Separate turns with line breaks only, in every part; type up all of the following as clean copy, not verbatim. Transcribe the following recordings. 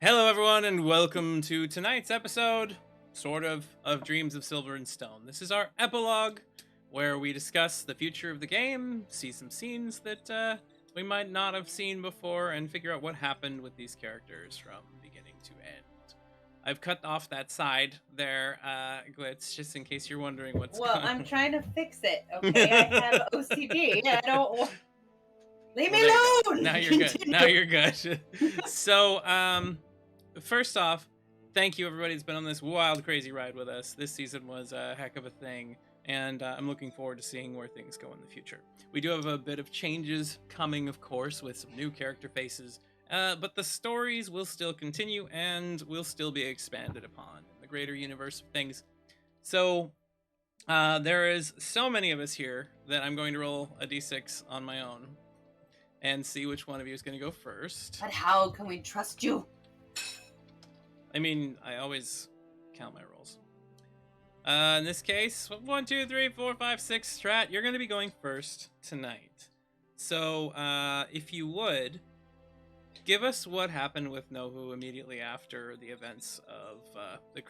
Hello, everyone, and welcome to tonight's episode, of Dreams of Silver and Stone. This is our epilogue, where we discuss the future of the game, see some scenes that we might not have seen before, and figure out what happened with these characters from beginning to end. I've cut off that side there, Glitz, just in case you're wondering what's
Well,
going
I'm
on.
trying to fix it, okay? I have OCD. I don't. Leave
Well,
me
there you go.
alone!
Now you're good. Now
Continue.
you're good. So, first off, thank you everybody that's been on this wild, crazy ride with us. This season was a heck of a thing, and I'm looking forward to seeing where things go in the future. We do have a bit of changes coming, of course, with some new character faces, but the stories will still continue and will still be expanded upon in the greater universe of things. So, there is so many of us here that I'm going to roll a d6 on my own and see which one of you is going to go first.
But how can we trust you?
I mean, I always count my rolls. In this case, 1, 2, 3, 4, 5, 6, Strat, you're going to be going first tonight. So, if you would, give us what happened with Nohu immediately after the events of the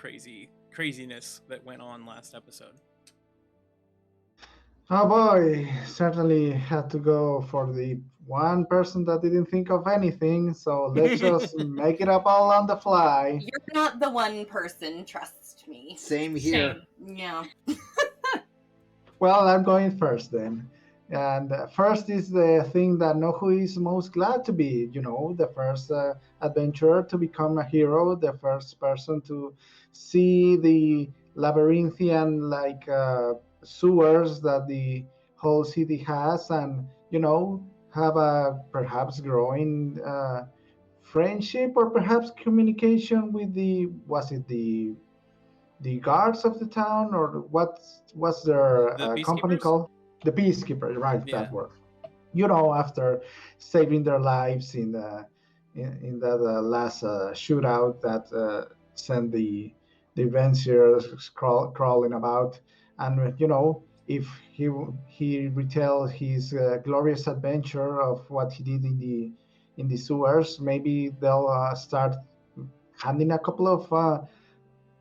craziness that went on last episode.
Oh boy, certainly had to go for the one person that didn't think of anything, so let's just make it up all on the fly.
You're not the one person, trust me.
Same here.
Shame. Yeah.
Well, I'm going first then. And first is the thing that Nohu is most glad to be, the first adventurer to become a hero, the first person to see the labyrinthian sewers that the whole city has, and have a perhaps growing friendship or perhaps communication with the guards of the town, or what's their
The
company
Peacekeepers?
called? The peacekeepers, right?
Yeah.
That word. After saving their lives in that last shootout that sent the adventurers crawling about, and if he retells his glorious adventure of what he did in the sewers, maybe they'll start handing a couple of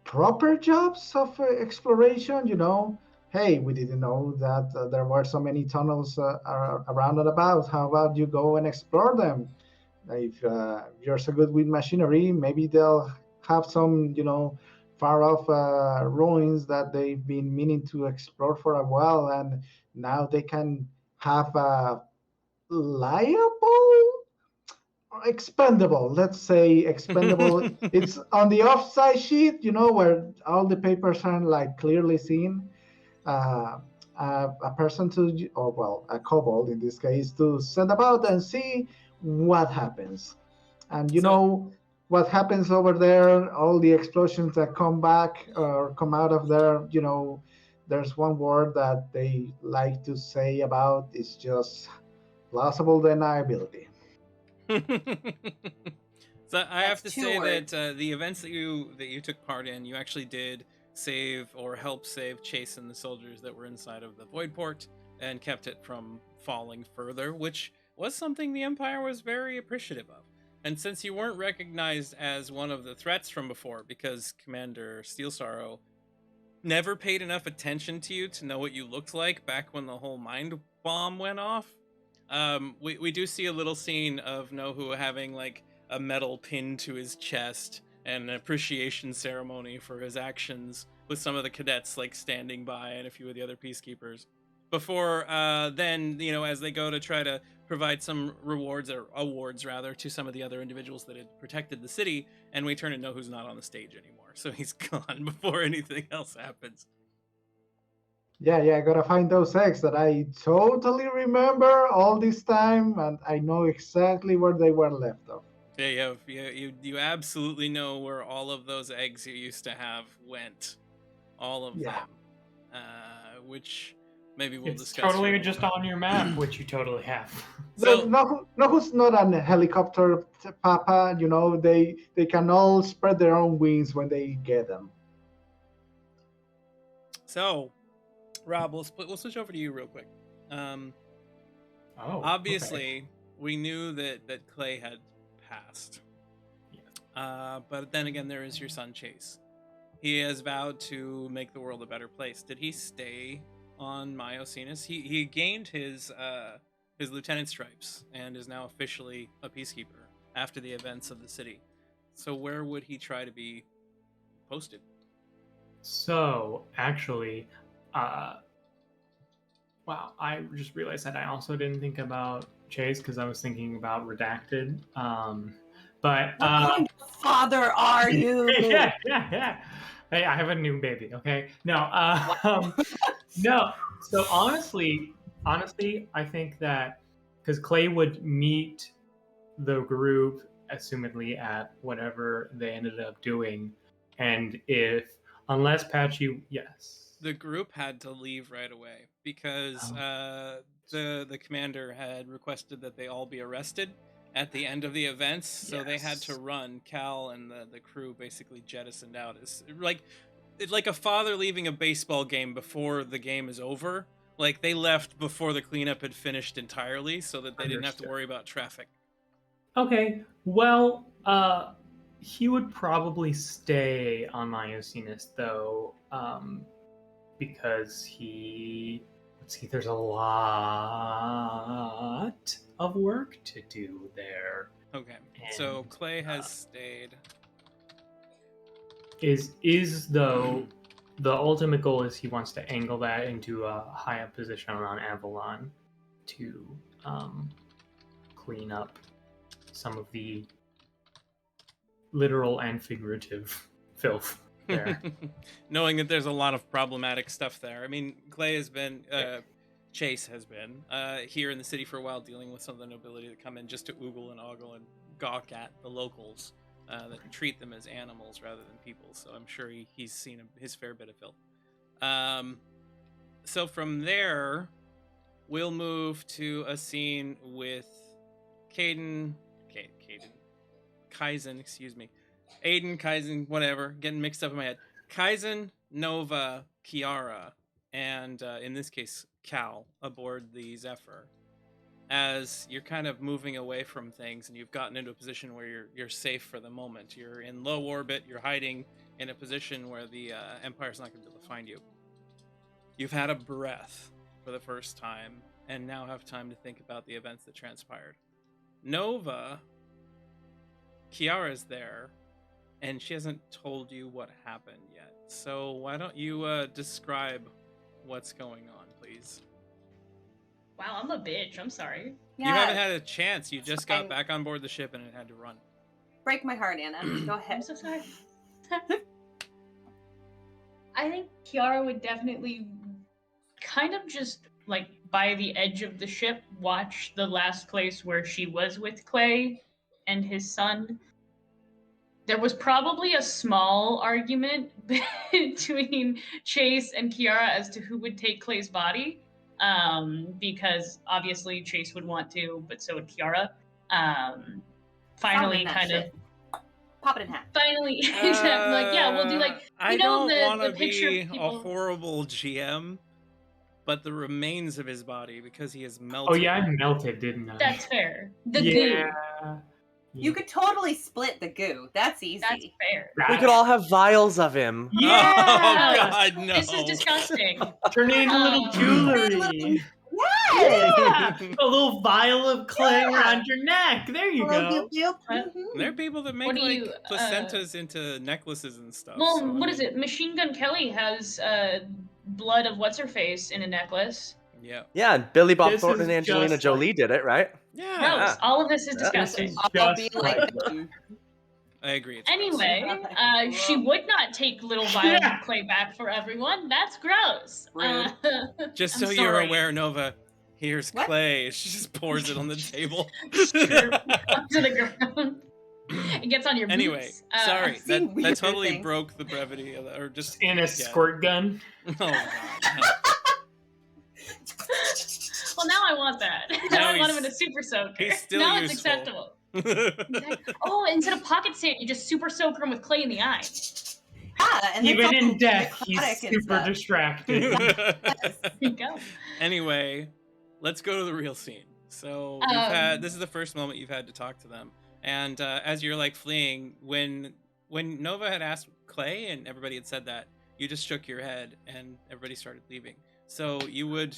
proper jobs of exploration. Hey, we didn't know that there were so many tunnels around and about. How about you go and explore them? If you're so good with machinery, maybe they'll have some far off ruins that they've been meaning to explore for a while, and now they can have a liable, expendable, let's say expendable. It's on the offside sheet, where all the papers are like clearly seen. uh, a person to, or well, a kobold in this case, to send about and see what happens. And
So,
what happens over there, all the explosions that come back or come out of there, there's one word that they like to say about, it's just plausible deniability.
so I have
That's
to
2
say
words.
that the events that you took part in, you actually did save or help save Chase and the soldiers that were inside of the void port and kept it from falling further, which was something the Empire was very appreciative of. And since you weren't recognized as one of the threats from before, because Commander Steel Sorrow never paid enough attention to you to know what you looked like back when the whole mind bomb went off, we do see a little scene of Nohu having like a metal pin to his chest and an appreciation ceremony for his actions, with some of the cadets like standing by and a few of the other peacekeepers. Before then, as they go to try to provide some rewards, or awards rather, to some of the other individuals that had protected the city, and we turn to Nohu's not on the stage anymore, so he's gone before anything else happens.
Yeah, I gotta find those eggs that I totally remember all this time, and I know exactly where they were left off.
Yeah, you absolutely know where all of those eggs you used to have went, all of
Yeah.
them, which maybe we'll
It's
discuss.
totally
here.
just on your map, which you totally have.
So
No, who's not a helicopter papa. They can all spread their own wings when they get them.
So, Rob, we'll switch over to you real quick.
Oh,
Obviously, we knew that Clay had passed.
Yes.
But then again, there is your son Chase. He has vowed to make the world a better place. Did he stay on Myocenes? He gained his lieutenant stripes and is now officially a peacekeeper after the events of the city. So where would he try to be posted?
So, actually, wow, I just realized that I also didn't think about Chase because I was thinking about Redacted. But
What kind of father are you?
yeah. Hey, I have a new baby. Okay, no, no. So honestly, I think that because Clay would meet the group, assumedly at whatever they ended up doing, and unless Patchy, yes,
The group had to leave right away because the commander had requested that they all be arrested at the end of the events, so they had to run. Cal and the crew basically jettisoned out. It's like a father leaving a baseball game before the game is over. Like they left before the cleanup had finished entirely, so that they didn't have to worry about traffic.
Okay, well, he would probably stay on Myocenes though, because there's a lot of work to do there.
Okay, so
And,
Clay has stayed.
Is though the ultimate goal is he wants to angle that into a high up position on Avalon to clean up some of the literal and figurative filth there.
Knowing that there's a lot of problematic stuff there. I mean, Clay has been, Chase has been here in the city for a while, dealing with some of the nobility that come in just to oogle and ogle and gawk at the locals that treat them as animals rather than people. So I'm sure he's seen his fair bit of filth. So from there, we'll move to a scene with Kaizen, excuse me. Aiden, Kaizen, whatever, getting mixed up in my head. Kaizen, Nova, Kiara, and in this case, Cal aboard the Zephyr. As you're kind of moving away from things and you've gotten into a position where you're safe for the moment. You're in low orbit, you're hiding in a position where the Empire's not going to be able to find you. You've had a breath for the first time and now have time to think about the events that transpired. Nova, Kiara's there, and she hasn't told you what happened yet. So why don't you describe what's going on, please?
Wow, I'm a bitch. I'm sorry.
Yeah,
You haven't had a chance. You just got
fine.
back on board the ship and it had to run.
Break my heart, Anna. Go
I'm
ahead.
so sorry. I think Kiara would definitely kind of just like by the edge of the ship watch the last place where she was with Clay and his son. There was probably a small argument between Chase and Kiara as to who would take Clay's body, because obviously Chase would want to, but so would Kiara. Finally, kind of
pop it in half.
Finally, like, yeah, we'll do like
I
know
don't want
the
to
picture
be
of
a
people.
horrible GM, but the remains of his body, because he has melted.
Oh yeah, I melted, didn't I?
That's fair. The
yeah.
goo.
You could totally split the goo. That's easy.
That's fair.
We could all have vials of him.
Yeah.
Oh God, no!
This is disgusting.
Turn it into little jewelry.
Yes!
Yeah. A little vial of clay around your neck. There you go.
There are people that make
What do
like
you,
placentas into necklaces and stuff.
Well,
so,
what is it? Machine Gun Kelly has blood of what's her face in a necklace.
Yeah.
Yeah, and Billy Bob
This
Thornton and
is
Angelina
just
Jolie did it, right?
Yeah.
Gross. All of this is
Yeah.
disgusting.
I'll be
Just
like
like
them.
I agree. It's
Anyway, she would not take little vials of clay back for everyone. That's gross.
Rude.
just
I'm
so you're
sorry.
aware, Nova. Here's
What?
clay. She just pours it on the table.
Up to the ground. It gets on your
Anyway,
boots.
sorry.
I've seen
That
weirder
totally
things.
broke the brevity of that, or just
In a
yeah.
squirt gun.
Oh God.
Well, now I want that.
Now
Now I want him
he's-
in a super soaker.
he's still
now it's
useful.
acceptable.
No.
Exactly. Oh, instead of pocket sand, you just super soak him with clay in the eye.
Yeah, and
Even
it's all
in death, he's
necrotic and
super
stuff.
distracted.
There you go.
Anyway, let's go to the real scene. So you've had this is the first moment you've had to talk to them, And as you're like fleeing, when Nova had asked Clay and everybody had said that, you just shook your head and everybody started leaving. So you would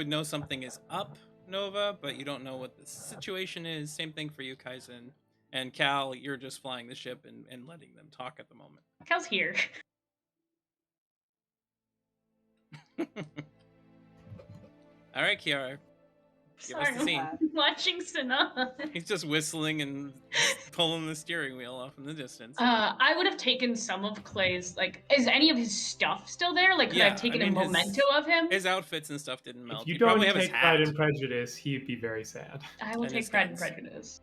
know something is up, Nova, but you don't know what the situation is. Same thing for you, Kaizen. And Cal, you're just flying the ship and letting them talk at the moment.
Cal's here.
All right, Kiara. Give us
Sorry,
the scene.
I'm watching Sana.
He's just whistling and pulling the steering wheel off in the distance.
I would have taken some of Clay's, like, is any of his stuff still there? Like, could I have taken a memento of him?
His outfits and stuff didn't melt.
If you
He'd
don't
probably have his
take
hat.
Pride and Prejudice, he'd be very sad.
I will
and his
take Pride and
guns.
Prejudice.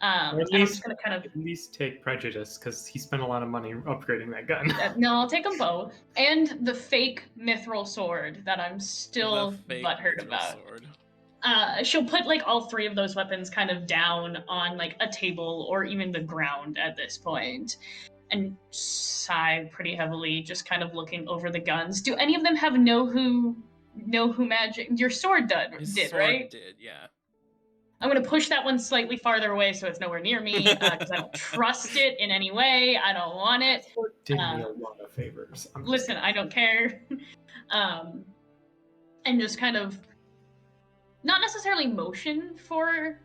Or at
and I'm
least,
just gonna kind of
at least take Prejudice, because he spent a lot of money upgrading that gun.
no, I'll take them both, and the fake mithril sword that I'm still
The fake
butthurt
mithril
about.
sword.
She'll put like all three of those weapons kind of down on like a table or even the ground at this point, and sigh pretty heavily, just kind of looking over the guns. Do any of them have know who magic? Your sword
His
did,
sword
right?
did, yeah.
I'm gonna push that one slightly farther away so it's nowhere near me because I don't trust it in any way. I don't want it.
Did me a lot of favors.
Listen, I don't care. And just kind of not necessarily motion for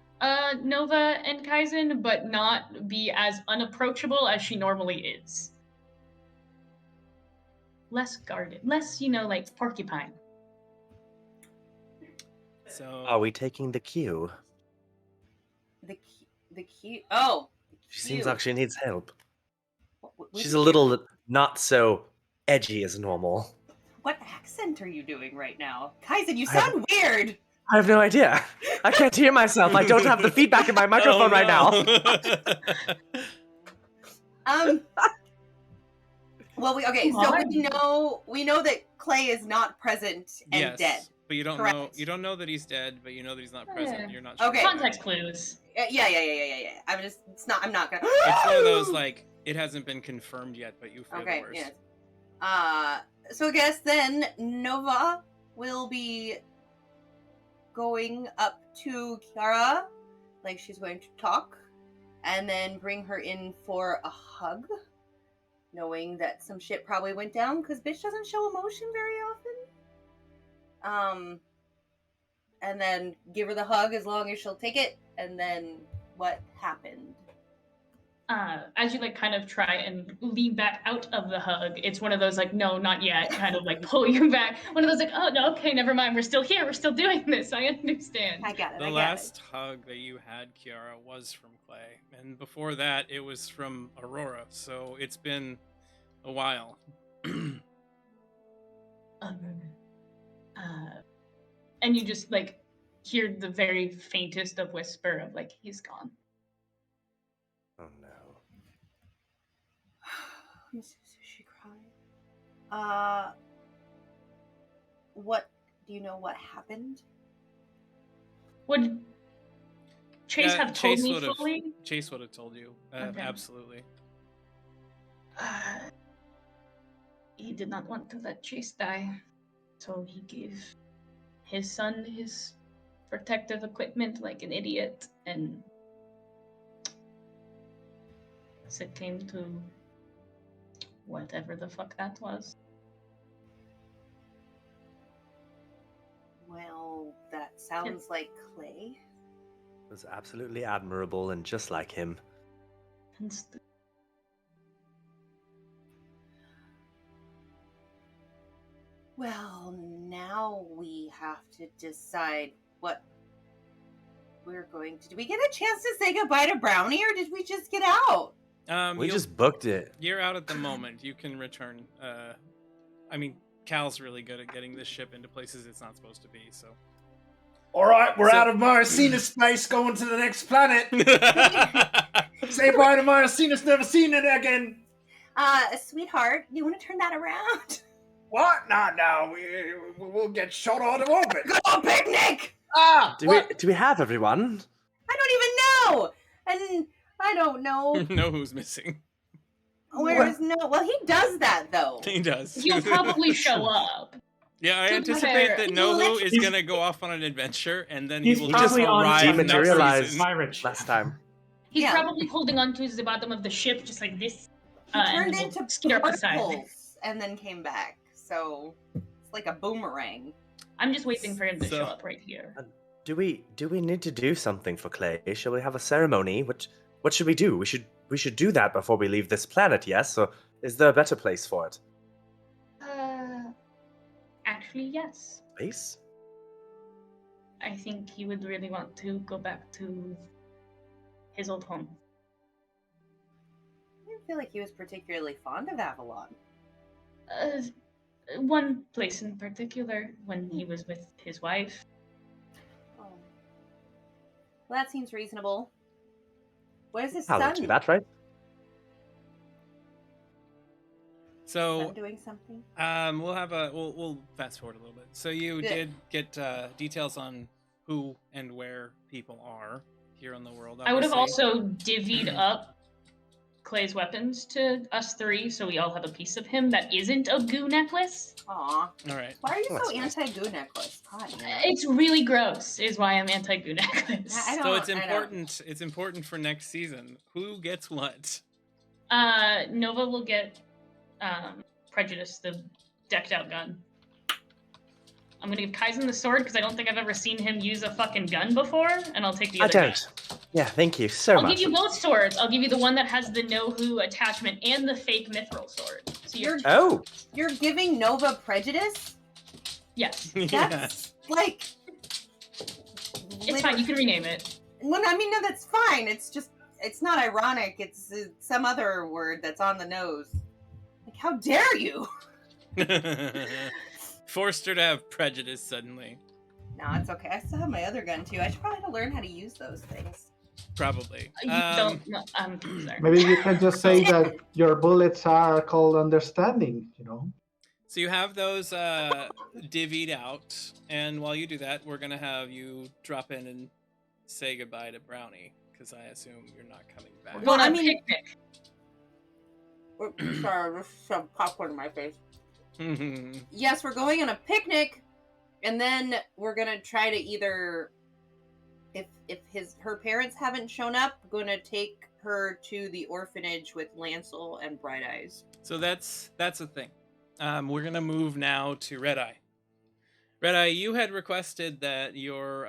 Nova and Kaizen, but not be as unapproachable as she normally is. Less guarded, less, like porcupine.
So
Are we taking the cue?
The key. Oh,
She seems like she needs help.
Which
She's a little not so edgy as normal.
What accent are you doing right now, Kaizen? You
I have-
sound weird.
I have no idea. I can't hear myself. I don't have the feedback in my microphone right now.
Well, we know that Clay is not present and
yes,
dead.
but you don't
Correct.
know. You don't know that he's dead, but you know that he's not present.
Yeah.
You're not sure.
Okay.
Context clues.
Yeah. I'm not gonna.
It's one of those like it hasn't been confirmed yet, but you feel the worst.
Yes. So I guess then Nova will be going up to Kiara, like she's going to talk, and then bring her in for a hug, knowing that some shit probably went down because bitch doesn't show emotion very often. And then give her the hug as long as she'll take it, and then what happened?
As you like kind of try and lean back out of the hug, it's one of those like, no, not yet, kind of like pull you back. One of those like, oh no, okay, never mind, we're still here, we're still doing this, I understand.
I got it.
The last hug that you had, Kiara, was from Clay, and before that, it was from Aurora. So it's been a while.
And you just like hear the very faintest of whisper of like, he's gone.
Oh no.
She cried. What do you know? What happened?
Would Chase have told me
would've-
fully?
Chase would have told you.
Okay.
Absolutely.
He did not want to let Chase die, so he gave his son his protective equipment like an idiot, and as it came to whatever the fuck that was.
Well, that sounds like Clay.
It was absolutely admirable and just like him.
Well, now we have to decide what we're going to do. Did we get a chance to say goodbye to Brownie, or did we just get out?
We just booked it.
You're out at the moment. You can return. I mean, Cal's really good at getting this ship into places it's not supposed to be, so.
All right, we're out of Maracina space, going to the next planet. Say bye to Maracina's, never seen it again.
Sweetheart, you want to turn that around?
What? No, we'll get shot out of orbit.
Go on picnic!
Ah!
Do we have everyone?
I don't even know! And I don't know.
Know who's missing.
Where's no? Well, he does that, though.
He does.
He'll probably show up.
Yeah, I
To
anticipate
where-
that Nohu is going to go off on an adventure, and then he
He's
will
probably
just
on
arrive next
dematerialized.
season.
Myrich.
Last time.
He's
Yeah.
probably holding onto the bottom of the ship, just like this.
He
And
turned
we'll
into
skitter up the side.
particles and then came back. So it's like a boomerang.
I'm just waiting for him to
So-
show up right here.
Do we need to do something for Clay? Shall we have a ceremony? What should we do? We should do that before we leave this planet, yes? Or is there a better place for it?
Actually, yes.
Place?
I think he would really want to go back to his old home.
I didn't feel like he was particularly fond of Avalon.
One place in particular, when he was with his wife.
Oh. Well, that seems reasonable. What is his
I'll
son?
do that, right?
So
Son doing something?
we'll fast forward a little bit. So you
Good.
did get details on who and where people are here in the world.
I would have
obviously.
also divvied up Clay's weapons to us three, so we all have a piece of him that isn't a goo necklace.
Aw.
All right.
Why are you
That's
so
nice.
anti-goo necklace? God, you know.
It's really gross, is why I'm anti-goo necklace.
I
So it's
don't- I don't-
important. It's important for next season. Who gets what?
Nova will get Prejudice, the decked out gun. I'm gonna give Kaizen the sword because I don't think I've ever seen him use a fucking gun before, and I'll take the
I
other gun.
don't. Yeah, thank you so
I'll
much.
give you both swords. I'll give you the one that has the no who attachment and the fake mithril sword. So you're
Oh,
You're giving Nova prejudice?
yes.
That's like...
It's fine, you can rename it.
Well, I mean, no, that's fine. It's just, it's not ironic. It's some other word that's on the nose. Like, how dare you?
Forced her to have prejudice suddenly.
No, it's okay. I still have my other gun, too. I should probably learn how to use those things.
Probably.
You don't. No, I'm sorry.
Maybe you can just say that your bullets are called understanding, you know?
So you have those divvied out, and while you do that, we're gonna have you drop in and say goodbye to Brownie, because I assume you're not coming back.
We're going
Well, I
on a
mean-
picnic.
Sorry, just some popcorn in my face. Yes, we're going on a picnic, and then we're gonna try to either, if her parents haven't shown up, gonna take her to the orphanage with Lancel and Bright Eyes.
So that's a thing. We're gonna move now to Red Eye. Red Eye, you had requested that your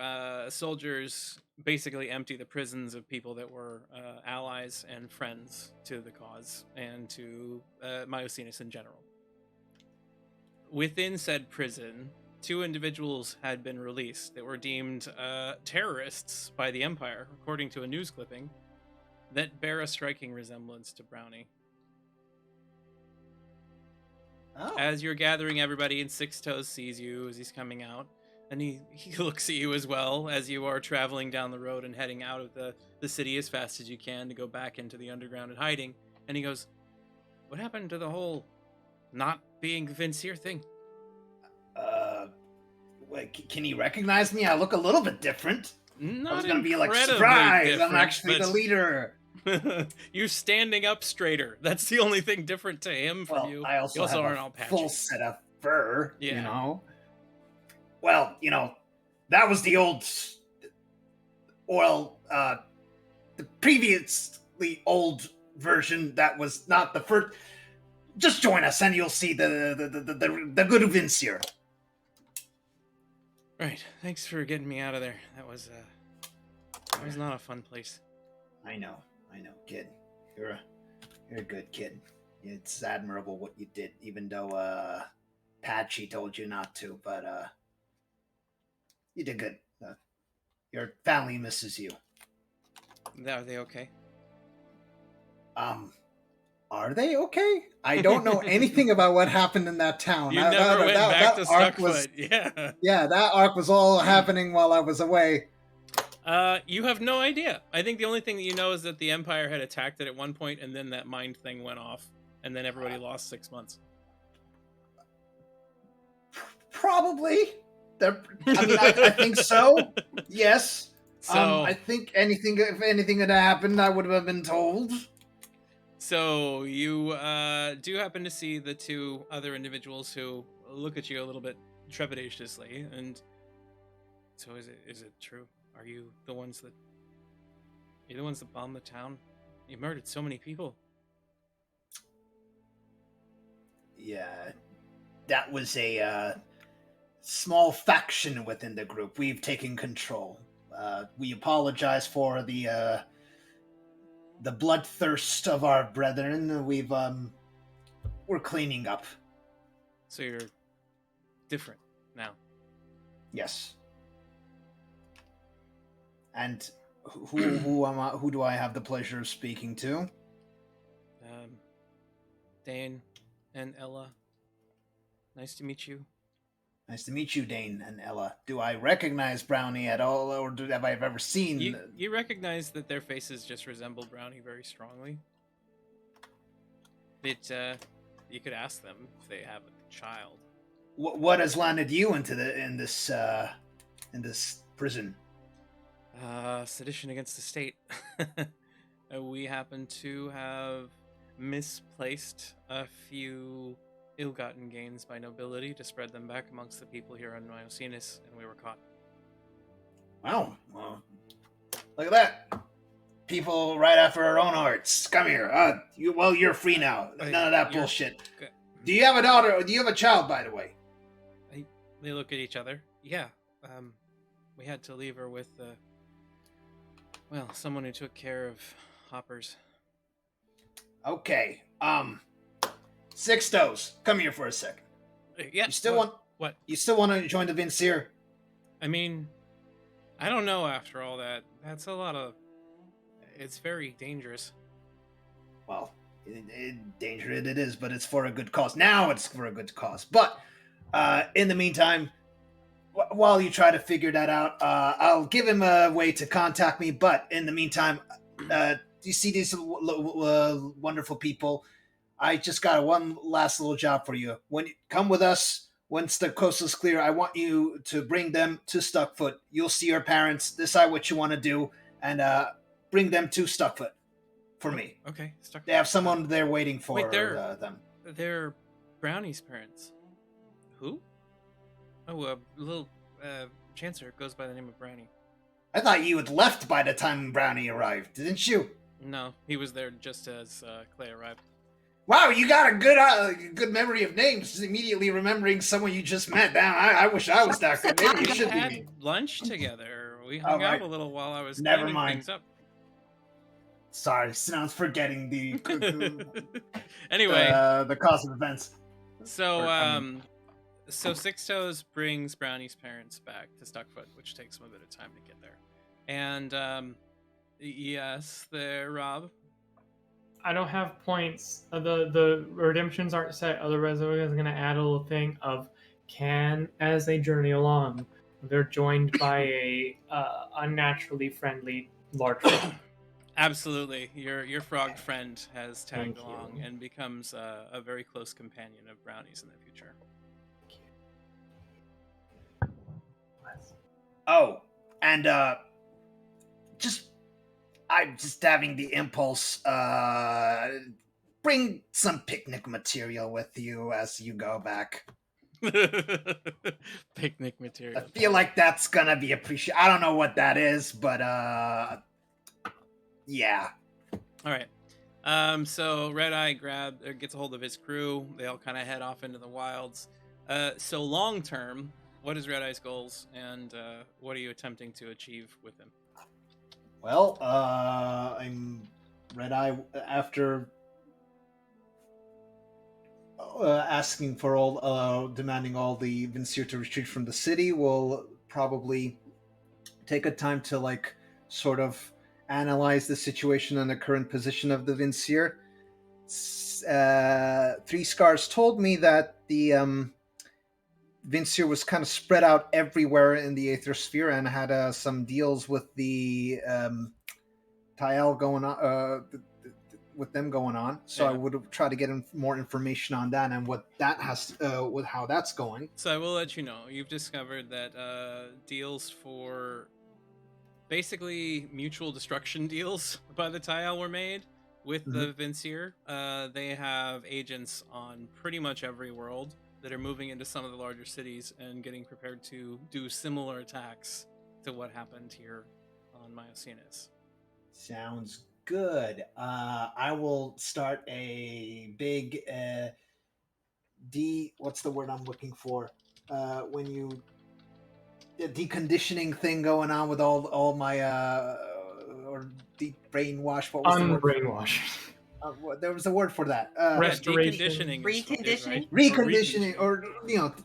soldiers basically empty the prisons of people that were allies and friends to the cause and to Myosinus in general. Within said prison, 2 individuals had been released that were deemed terrorists by the Empire, according to a news clipping, that bear a striking resemblance to Brownie.
Oh.
As you're gathering everybody, and Six Toes sees you as he's coming out, and he looks at you as well as you are traveling down the road and heading out of the city as fast as you can to go back into the underground and hiding. And he goes, "What happened to the whole not being Vincier thing?"
Wait, can you recognize me? I look a little bit different.
Not
I was gonna be like,
incredibly
surprise! I'm
different,
actually the
but
leader.
You're standing up straighter. That's the only thing different to him from
Well,
you.
I also,
You also
have
aren't all
a
patchy.
full set of fur.
Yeah.
You know. Well, that was the old, the previously old version. That was not the first. Just join us, and you'll see the good Vincier.
Right. Thanks for getting me out of there. That was not a fun place.
I know, kid. You're a good kid. It's admirable what you did, even though Patchy told you not to. But you did good. Your family misses you.
Are they okay?
Are they okay? I don't know anything about what happened in that town.
You
That-
never
that-
went
that-
back to
that arc was-
Stuckfoot. Yeah.
Yeah, that arc was all happening while I was away.
You have no idea. I think the only thing that you know is that the Empire had attacked it at one point, and then that mind thing went off, and then everybody lost 6 months.
Probably. I think so. Yes.
So,
I think if anything had happened, I would have been told.
so you do happen to see the 2 other individuals who look at you a little bit trepidatiously, and so is it true? Are you the ones that You're the ones that bombed the town. You murdered so many people.
Yeah, that was a small faction within the group. We've taken control. We apologize for the bloodthirst of our brethren. We're cleaning up.
So you're different now.
Yes. And who do I have the pleasure of speaking to?
Dane and Ella. Nice to meet you.
Nice to meet you, Dane and Ella. Do I recognize Brownie at all, or have I ever seen?
You recognize that their faces just resemble Brownie very strongly. But you could ask them if they have a child.
What has landed you in this prison?
Sedition against the state. We happen to have misplaced a few ill-gotten gains by nobility to spread them back amongst the people here on Myosinus, and we were caught.
Wow. Well, look at that. People right after our own hearts. Come here. You're free now. None of that bullshit.
Good.
Do you have a daughter, or do you have a child, by the way?
They look at each other. Yeah. We had to leave her with, someone who took care of Hoppers.
Okay. Sixtos, come here for a second.
Yeah.
You still want
what?
You still want to join the Vincier?
I mean, I don't know. After all that, that's a lot of. It's very dangerous.
Well, dangerous it is, but it's for a good cause. Now it's for a good cause. But in the meantime, while you try to figure that out, I'll give him a way to contact me. But in the meantime, you see these wonderful people. I just got one last little job for you. When you come with us, once the coast is clear, I want you to bring them to Stuckfoot. You'll see your parents, decide what you want to do, and bring them to Stuckfoot for me.
Okay, Stuckfoot.
They have someone there waiting for them.
They're Brownie's parents. Who? Oh, a little Chancer goes by the name of Brownie.
I thought you had left by the time Brownie arrived, didn't you?
No, he was there just as Clay arrived.
Wow, you got a good memory of names. Just immediately remembering someone you just met. Now, I wish I was that good. Maybe you should be
had
me.
lunch together. We hung out a little while I was
Never
cleaning
mind.
things up.
Sorry, sounds forgetting the
Anyway,
the cause of events.
So Sixtoes brings Brownie's parents back to Stuckfoot, which takes them a bit of time to get there. And yes, there, Rob.
I don't have points. The redemptions aren't set. Otherwise, I was going to add a little thing of as they journey along, they're joined by a unnaturally friendly large frog.
Absolutely, your frog friend has tagged
Thank
along
you.
and becomes a very close companion of Brownie's in the future.
Oh, and I'm just having the impulse, bring some picnic material with you as you go back.
Picnic material.
I feel like that's gonna be appreciated. I don't know what that is, but yeah.
All right. So Red Eye gets a hold of his crew. They all kind of head off into the wilds. So long term, what is Red Eye's goals, and what are you attempting to achieve with him?
Well, I'm Red Eye after asking for demanding all the Vincier to retreat from the city. Will probably take a time to sort of analyze the situation and the current position of the Vincier. Three Scars told me that the Vincier was kind of spread out everywhere in the Aether Sphere and had some deals with the Tael going on, with them going on. So
yeah.
I would try to get more information on that and what that has, with how that's going.
So I will let you know. You've discovered that deals for basically mutual destruction deals by the Tael were made with the Vincier. They have agents on pretty much every world that are moving into some of the larger cities and getting prepared to do similar attacks to what happened here on Myosinus.
Sounds good. I will start a big what's the word I'm looking for? When you the deconditioning thing going on with all my or deep brainwash. What was the word?
Unbrainwash.
There was a word for that.
Restoration.
Deconditioning is right.
Reconditioning?
Reconditioning, or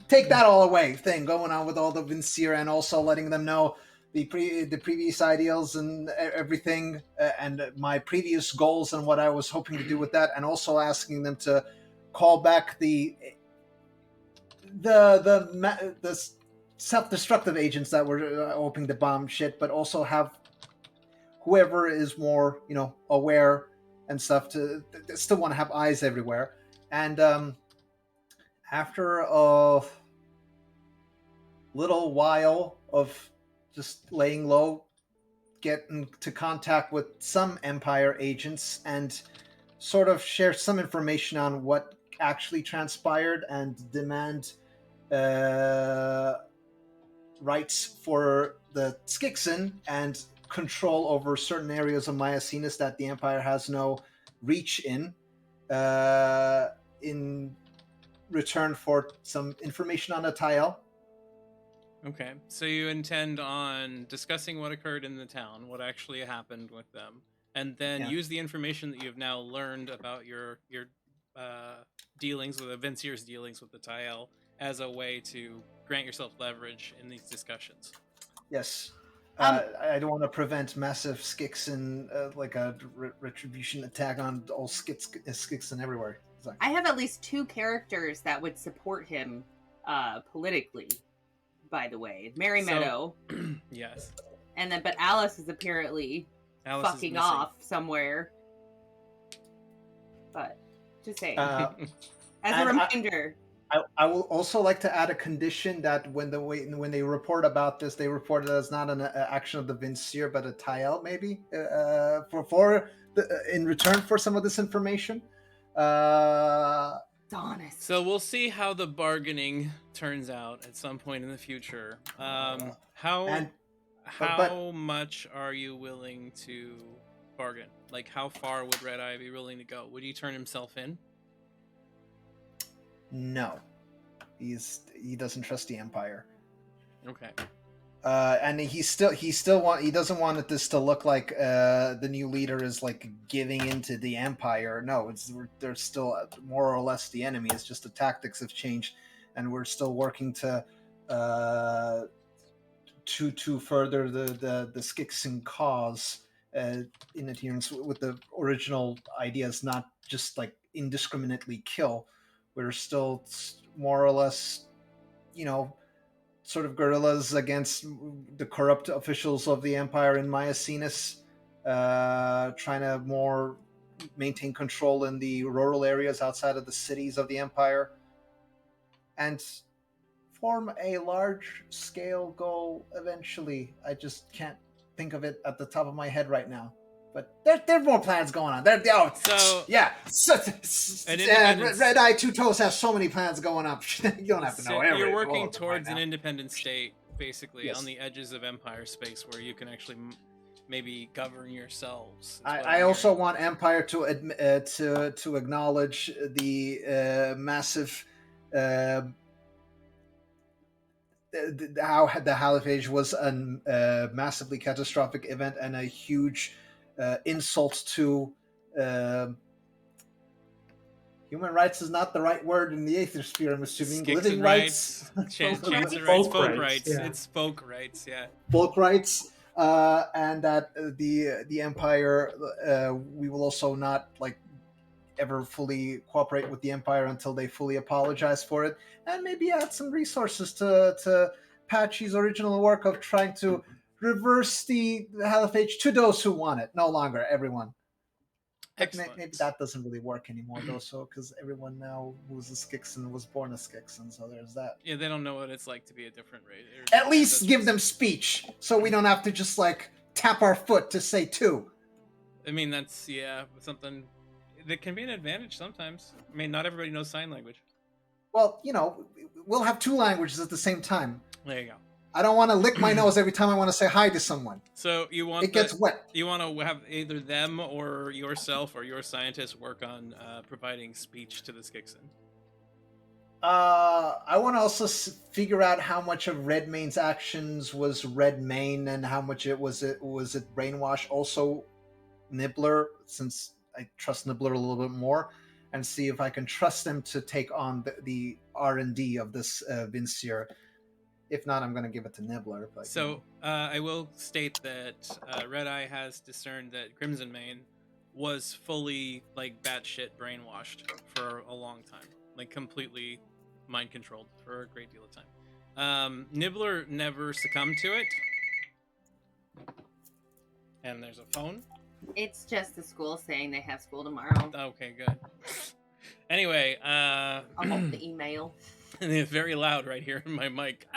take that all away thing going on with all the Vincere, and also letting them know the previous ideals and everything, and my previous goals and what I was hoping to do with that, and also asking them to call back the self-destructive agents that were hoping to bomb shit, but also have whoever is more aware and stuff to still want to have eyes everywhere. And after a little while of just laying low, get into contact with some Empire agents and sort of share some information on what actually transpired and demand rights for the Skixen and control over certain areas of Myosinus that the Empire has no reach in return for some information on Atael.
Okay, so you intend on discussing what occurred in the town, what actually happened with them, and then use the information that you've now learned about your dealings with Vincier's dealings with the Tael as a way to grant yourself leverage in these discussions.
Yes. I don't want to prevent massive Skixen, like a retribution attack on all Skixen everywhere. Like,
I have at least 2 characters that would support him politically, by the way. Mary Meadow.
Yes.
And then, but Alice is apparently fucking off somewhere. But, just saying. As a reminder.
I will also like to add a condition that when they report about this, they report it as not an action of the Vincere, but a Tael, maybe, in return for some of this information.
Honest.
So we'll see how the bargaining turns out at some point in the future. How much are you willing to bargain? Like, how far would Red Eye be willing to go? Would he turn himself in?
No, he doesn't trust the Empire.
Okay.
And he doesn't want this to look like the new leader is like giving into the Empire. No, they're still more or less the enemy. It's just the tactics have changed, and we're still working to further the Skixen cause in adherence with the original ideas, not just like indiscriminately kill. We're still more or less, sort of guerrillas against the corrupt officials of the Empire in Myosinus, trying to more maintain control in the rural areas outside of the cities of the Empire, and form a large-scale goal eventually. I just can't think of it at the top of my head right now. But there are more plans going on. Red Eye Two Toes has so many plans going up. You don't have to know everything.
You're working towards an independent state, basically, on the edges of Empire space, where you can actually maybe govern yourselves.
I also want Empire to acknowledge the massive how the Haliphage was a massively catastrophic event and a huge insult to human rights is not the right word in the Aether Sphere, I'm assuming. Living rights.
Folk rights. Yeah. It's folk rights, yeah.
Folk rights. And that the Empire, we will also not ever fully cooperate with the Empire until they fully apologize for it, and maybe add some resources to Patchy's original work of trying to reverse the Haliphage to those who want it, no longer everyone. Maybe that doesn't really work anymore, though, because everyone now who's a Skixen was born a Skixen, so there's that.
Yeah, they don't know what it's like to be a different race.
At least give them speech, so we don't have to just tap our foot to say two.
I mean, that's something that can be an advantage sometimes. I mean, not everybody knows sign language.
Well, we'll have 2 languages at the same time.
There you go.
I don't want to lick my nose every time I want to say hi to someone.
So you want
It gets wet.
You want to have either them or yourself or your scientist work on providing speech to the Skixen.
I want to also figure out how much of Redmayne's actions was Redmayne and how much it was brainwash. Also, Nibbler, since I trust Nibbler a little bit more, and see if I can trust them to take on the R&D of this Vincier. If not, I'm going to give it to Nibbler. But,
so I will state that Red Eye has discerned that Crimson Mane was fully like batshit brainwashed for a long time, like completely mind controlled for a great deal of time. Nibbler never succumbed to it. And there's a phone.
It's just the school saying they have school tomorrow.
Okay, good. Anyway,
I'll open the email.
It's very loud right here in my mic.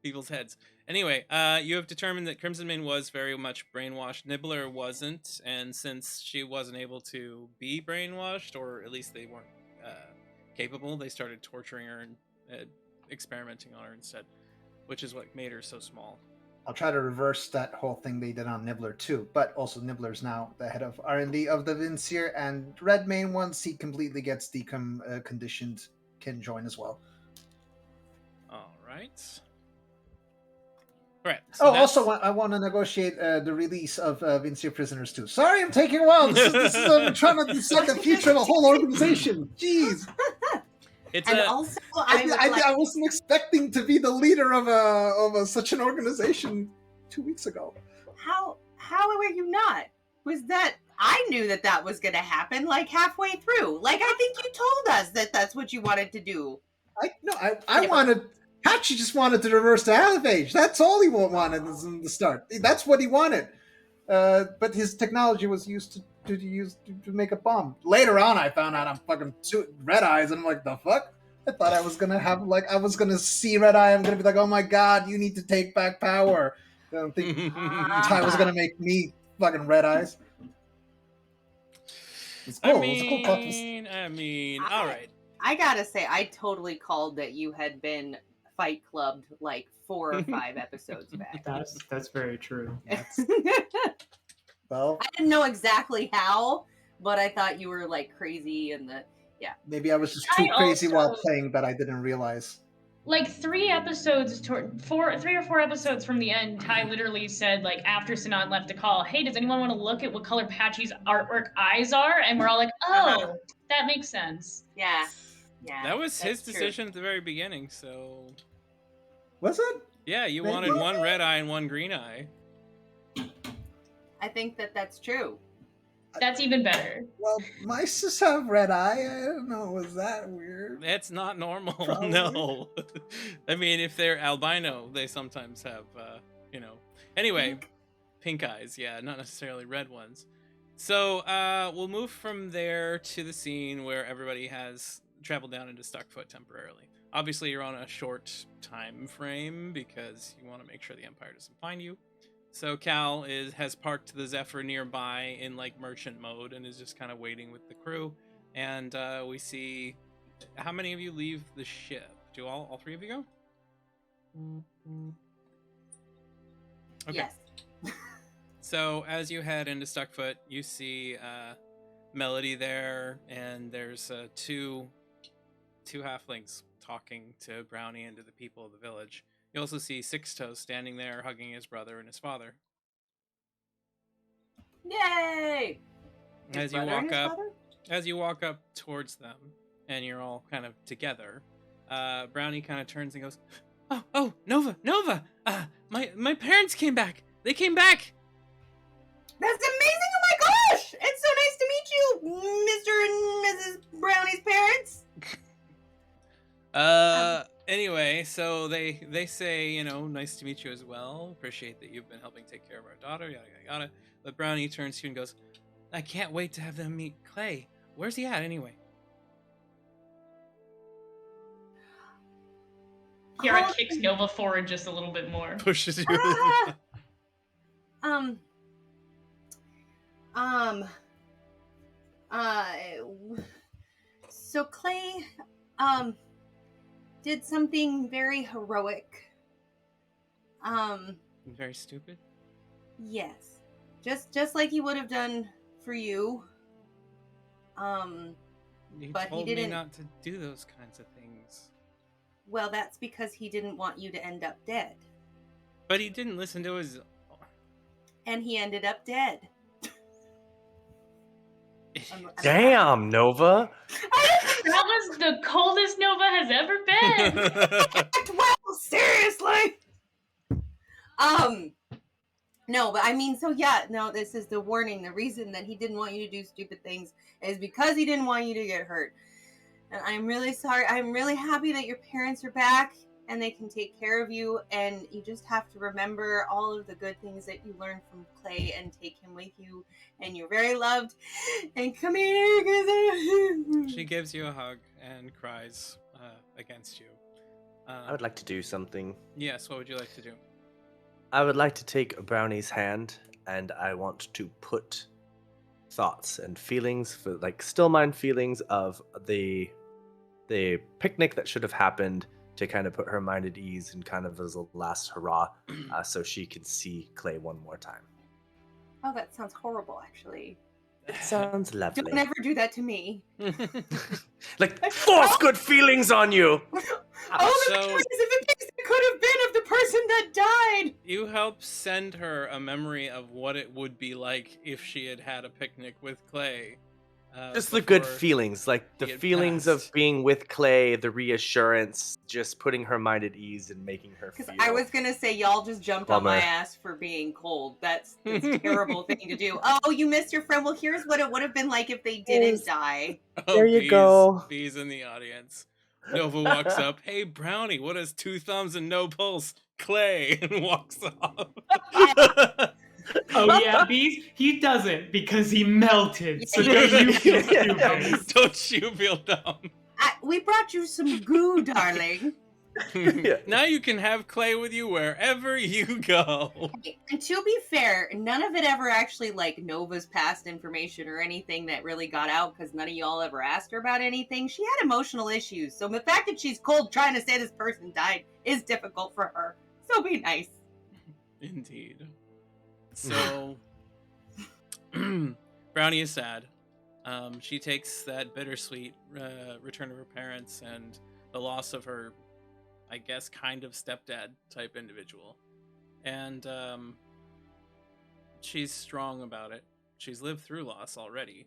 People's heads. Anyway, you have determined that Crimson Mane was very much brainwashed. Nibbler wasn't, and since she wasn't able to be brainwashed, or at least they weren't capable, they started torturing her and experimenting on her instead, which is what made her so small.
I'll try to reverse that whole thing they did on Nibbler too, but also Nibbler's now the head of R&D of the Vincier, and Redmayne, once he completely gets conditioned, can join as well.
All right. Right. So
also, I want to negotiate the release of Vincier prisoners too. Sorry, I'm taking a while. This is I'm trying to decide the future of the whole organization. Jeez.
Also,
I wasn't expecting to be the leader of such an organization 2 weeks ago.
How were you not? Was that I knew that was going to happen like halfway through. Like I think you told us that that's what you wanted to do.
I wanted. Patchy just wanted to reverse the Halifage. That's all he wanted in the start. That's what he wanted. But his technology was used to make a bomb. Later on, I found out I'm fucking Red Eyes, and I'm like, the fuck? I thought I was gonna I was gonna see Red Eye. I'm gonna be like, oh my god, you need to take back power. I don't think Ty was gonna make me fucking Red Eyes. It's cool. It's a cool plot twist.
All right.
I gotta say, I totally called that you had been Fight Clubbed like 4 or 5 episodes back.
That's very true.
Well,
I didn't know exactly how, but I thought you were like crazy and
maybe I was just too crazy while playing that I didn't realize.
Like 3 or 4 episodes from the end, Ty literally said, like, after Sinan left the call, hey, does anyone want to look at what color Patchy's artwork eyes are? And we're all like, oh, that makes sense.
Yeah.
That was his decision at the very beginning, so...
Was it?
Yeah, you wanted one red eye and one green eye.
I think that's true.
That's even better.
Well, my sis have red eye. I don't know. Was that weird?
That's not normal.
Probably.
No. I mean, if they're albino, they sometimes have, Anyway, pink eyes. Yeah, not necessarily red ones. So we'll move from there to the scene where everybody has traveled down into Stuckfoot temporarily. Obviously, you're on a short time frame because you want to make sure the Empire doesn't find you. So Cal has parked the Zephyr nearby in like merchant mode and is just kind of waiting with the crew. And we see, how many of you leave the ship? Do all 3 of you go? Okay.
Yes.
So as you head into Stuckfoot, you see Melody there, and there's two halflings talking to Brownie and to the people of the village. You also see Sixto standing there hugging his brother and his father.
Yay!
As you walk up towards them, and you're all kind of together, Brownie kind of turns and goes, "Oh, Nova! My parents came back. They came back."
That's amazing! Oh my gosh! It's so nice to meet you, Mr. and Mrs. Brownie's parents.
Anyway, so they say, nice to meet you as well. Appreciate that you've been helping take care of our daughter, yada, yada, yada. But Brownie turns to you and goes, I can't wait to have them meet Clay. Where's he at anyway?
Kiara kicks Nova forward just a little bit more.
Pushes you.
So Clay, did something very heroic
Very stupid.
Yes. Just like he would have done for you.
You
But he
told me
didn't.
not to do those kinds of things.
Well, that's because he didn't want you to end up dead.
But he didn't listen to his.
And he ended up dead.
Damn, Nova.
That was the coldest Nova has ever been.
Well, seriously. No, but I mean, so yeah, no, this is the warning. The reason that he didn't want you to do stupid things is because he didn't want you to get hurt. And I'm really sorry. I'm really happy that your parents are back and they can take care of you. And you just have to remember all of the good things that you learned from Clay and take him with you. And you're very loved. And come here, because
She gives you a hug and cries against you.
I would like to do something.
Yes, what would you like to do?
I would like to take Brownie's hand, and I want to put thoughts and feelings for still mind feelings of the picnic that should have happened to kind of put her mind at ease and kind of as a last hurrah, so she can see Clay one more time.
Oh, that sounds horrible, actually.
It sounds lovely.
Don't ever do that to me.
Force good feelings on you.
Oh, the specific things that could have been of the person that died.
You help send her a memory of what it would be like if she had had a picnic with Clay.
Just the good
before
feelings, like the
he had
feelings
passed.
of being with Clay, the reassurance, just putting her mind at ease and making her feel.
Because I was going to say, y'all just jumped on my
Bummer.
ass for being cold. That's a terrible thing to do. Oh, you missed your friend. Well, here's what it would have been like if they didn't die.
There you go.
Bees in the audience. Nova walks up. Hey, Brownie, what is 2 thumbs and no pulse? Clay, and walks off.
Oh yeah, Bees? He doesn't because he melted. So don't you feel stupid.
Don't you feel dumb.
We brought you some goo, darling.
Now you can have Clay with you wherever you go.
And to be fair, none of it ever actually, Nova's past information or anything that really got out because none of y'all ever asked her about anything. She had emotional issues. So the fact that she's cold trying to say this person died is difficult for her. So be nice.
Indeed. So, Brownie is sad. She takes that bittersweet return of her parents and the loss of her, I guess, kind of stepdad type individual. And she's strong about it. She's lived through loss already.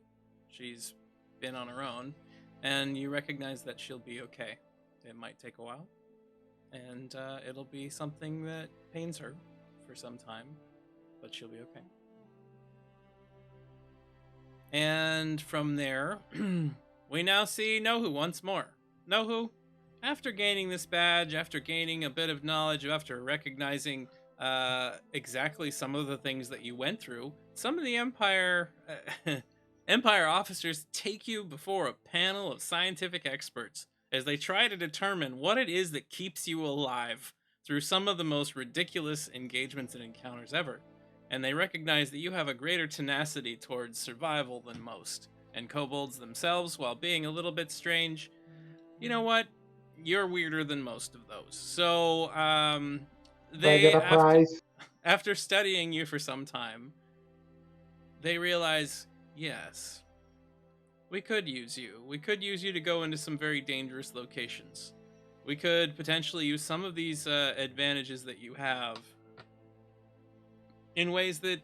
She's been on her own. And you recognize that she'll be okay. It might take a while. And it'll be something that pains her for some time. But she'll be okay. And from there, we now see Nohu once more. Nohu, after gaining this badge, after gaining a bit of knowledge, after recognizing exactly some of the things that you went through, some of the Empire officers take you before a panel of scientific experts as they try to determine what it is that keeps you alive through some of the most ridiculous engagements and encounters ever. And they recognize that you have a greater tenacity towards survival than most. And kobolds themselves, while being a little bit strange, you know what? You're weirder than most of those. So,
They get a prize.
after studying you for some time, they realize, yes, we could use you. We could use you to go into some very dangerous locations. We could potentially use some of these advantages that you have in ways that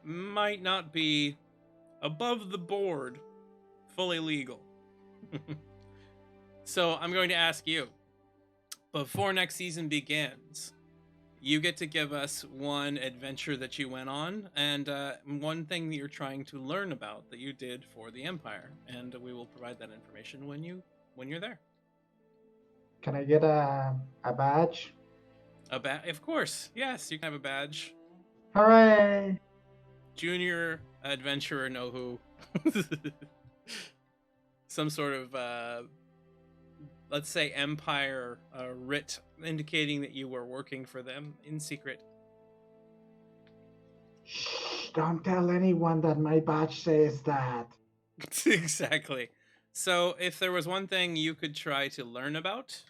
might not be above the board fully legal. So I'm going to ask you, before next season begins, you get to give us one adventure that you went on and one thing that you're trying to learn about that you did for the Empire, and we will provide that information when you're there.
Can I get a badge?
Of course, yes, you can have a badge.
Hooray!
Junior adventurer Nohu. Some sort of let's say Empire writ indicating that you were working for them in secret.
Shh, don't tell anyone that my badge says that.
Exactly. So if there was one thing you could try to learn about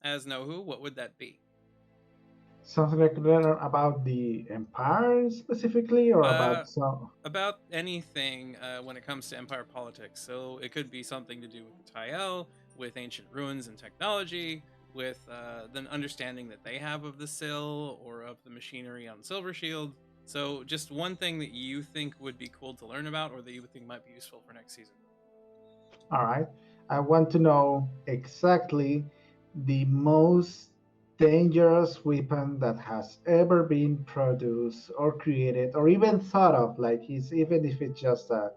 as Nohu, what would that be?
Something like that about the Empire specifically, or
Uh,
about some.
about anything when it comes to Empire politics. So it could be something to do with Tyel, with ancient ruins and technology, with the understanding that they have of the Sill or of the machinery on Silver Shield. So just one thing that you think would be cool to learn about, or that you would think might be useful for next season.
All right. I want to know exactly the most dangerous weapon that has ever been produced or created or even thought of. Like, even if it's just a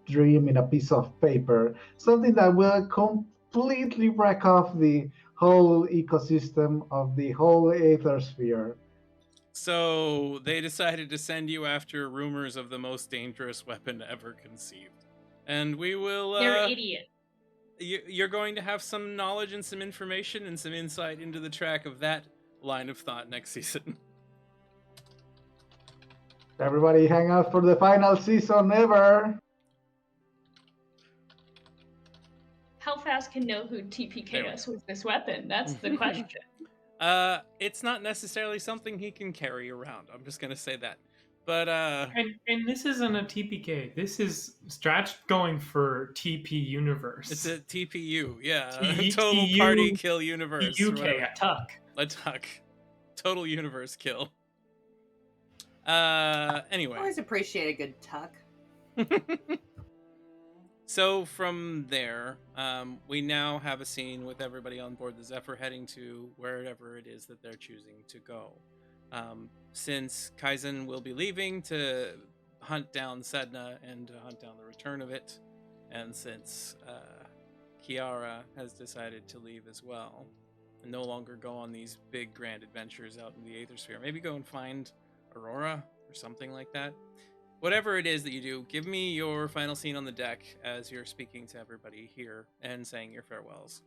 dream in a piece of paper, something that will completely wreck off the whole ecosystem of the whole Aether sphere.
So they decided to send you after rumors of the most dangerous weapon ever conceived. And we will.
They're idiots.
You're going to have some knowledge and some information and some insight into the track of that line of thought next season.
Everybody hang out for the final season ever.
How fast can Nohu TPK us with this weapon? That's the question.
It's not necessarily something he can carry around. I'm just gonna say that. But
And this isn't a TPK. This is Stratch going for TP Universe.
it's a TPU, yeah.
T-
Total
TU
party kill universe. or
UK,
whatever.
a tuck.
A tuck. Total universe kill. Anyway.
Always appreciate a good tuck.
So from there, we now have a scene with everybody on board the Zephyr heading to wherever it is that they're choosing to go. Since Kaizen will be leaving to hunt down Sedna and to hunt down the return of it, and since Kiara has decided to leave as well, and no longer go on these big grand adventures out in the Aether Sphere, maybe go and find Aurora or something like that. Whatever it is that you do, give me your final scene on the deck as you're speaking to everybody here and saying your farewells.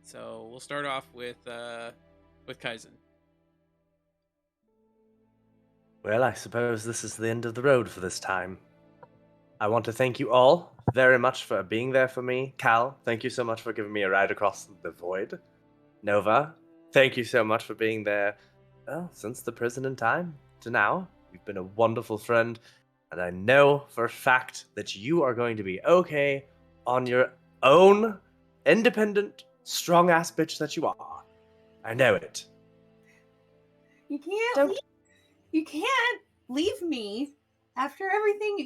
So we'll start off with Kaizen.
Well, I suppose this is the end of the road for this time. I want to thank you all very much for being there for me. Cal, thank you so much for giving me a ride across the void. Nova, thank you so much for being there, well, since the prison in time to now. You've been a wonderful friend, and I know for a fact that you are going to be okay on your own, independent, strong-ass bitch that you are. I know it.
You can't
Don't-
leave. You can't leave me after everything.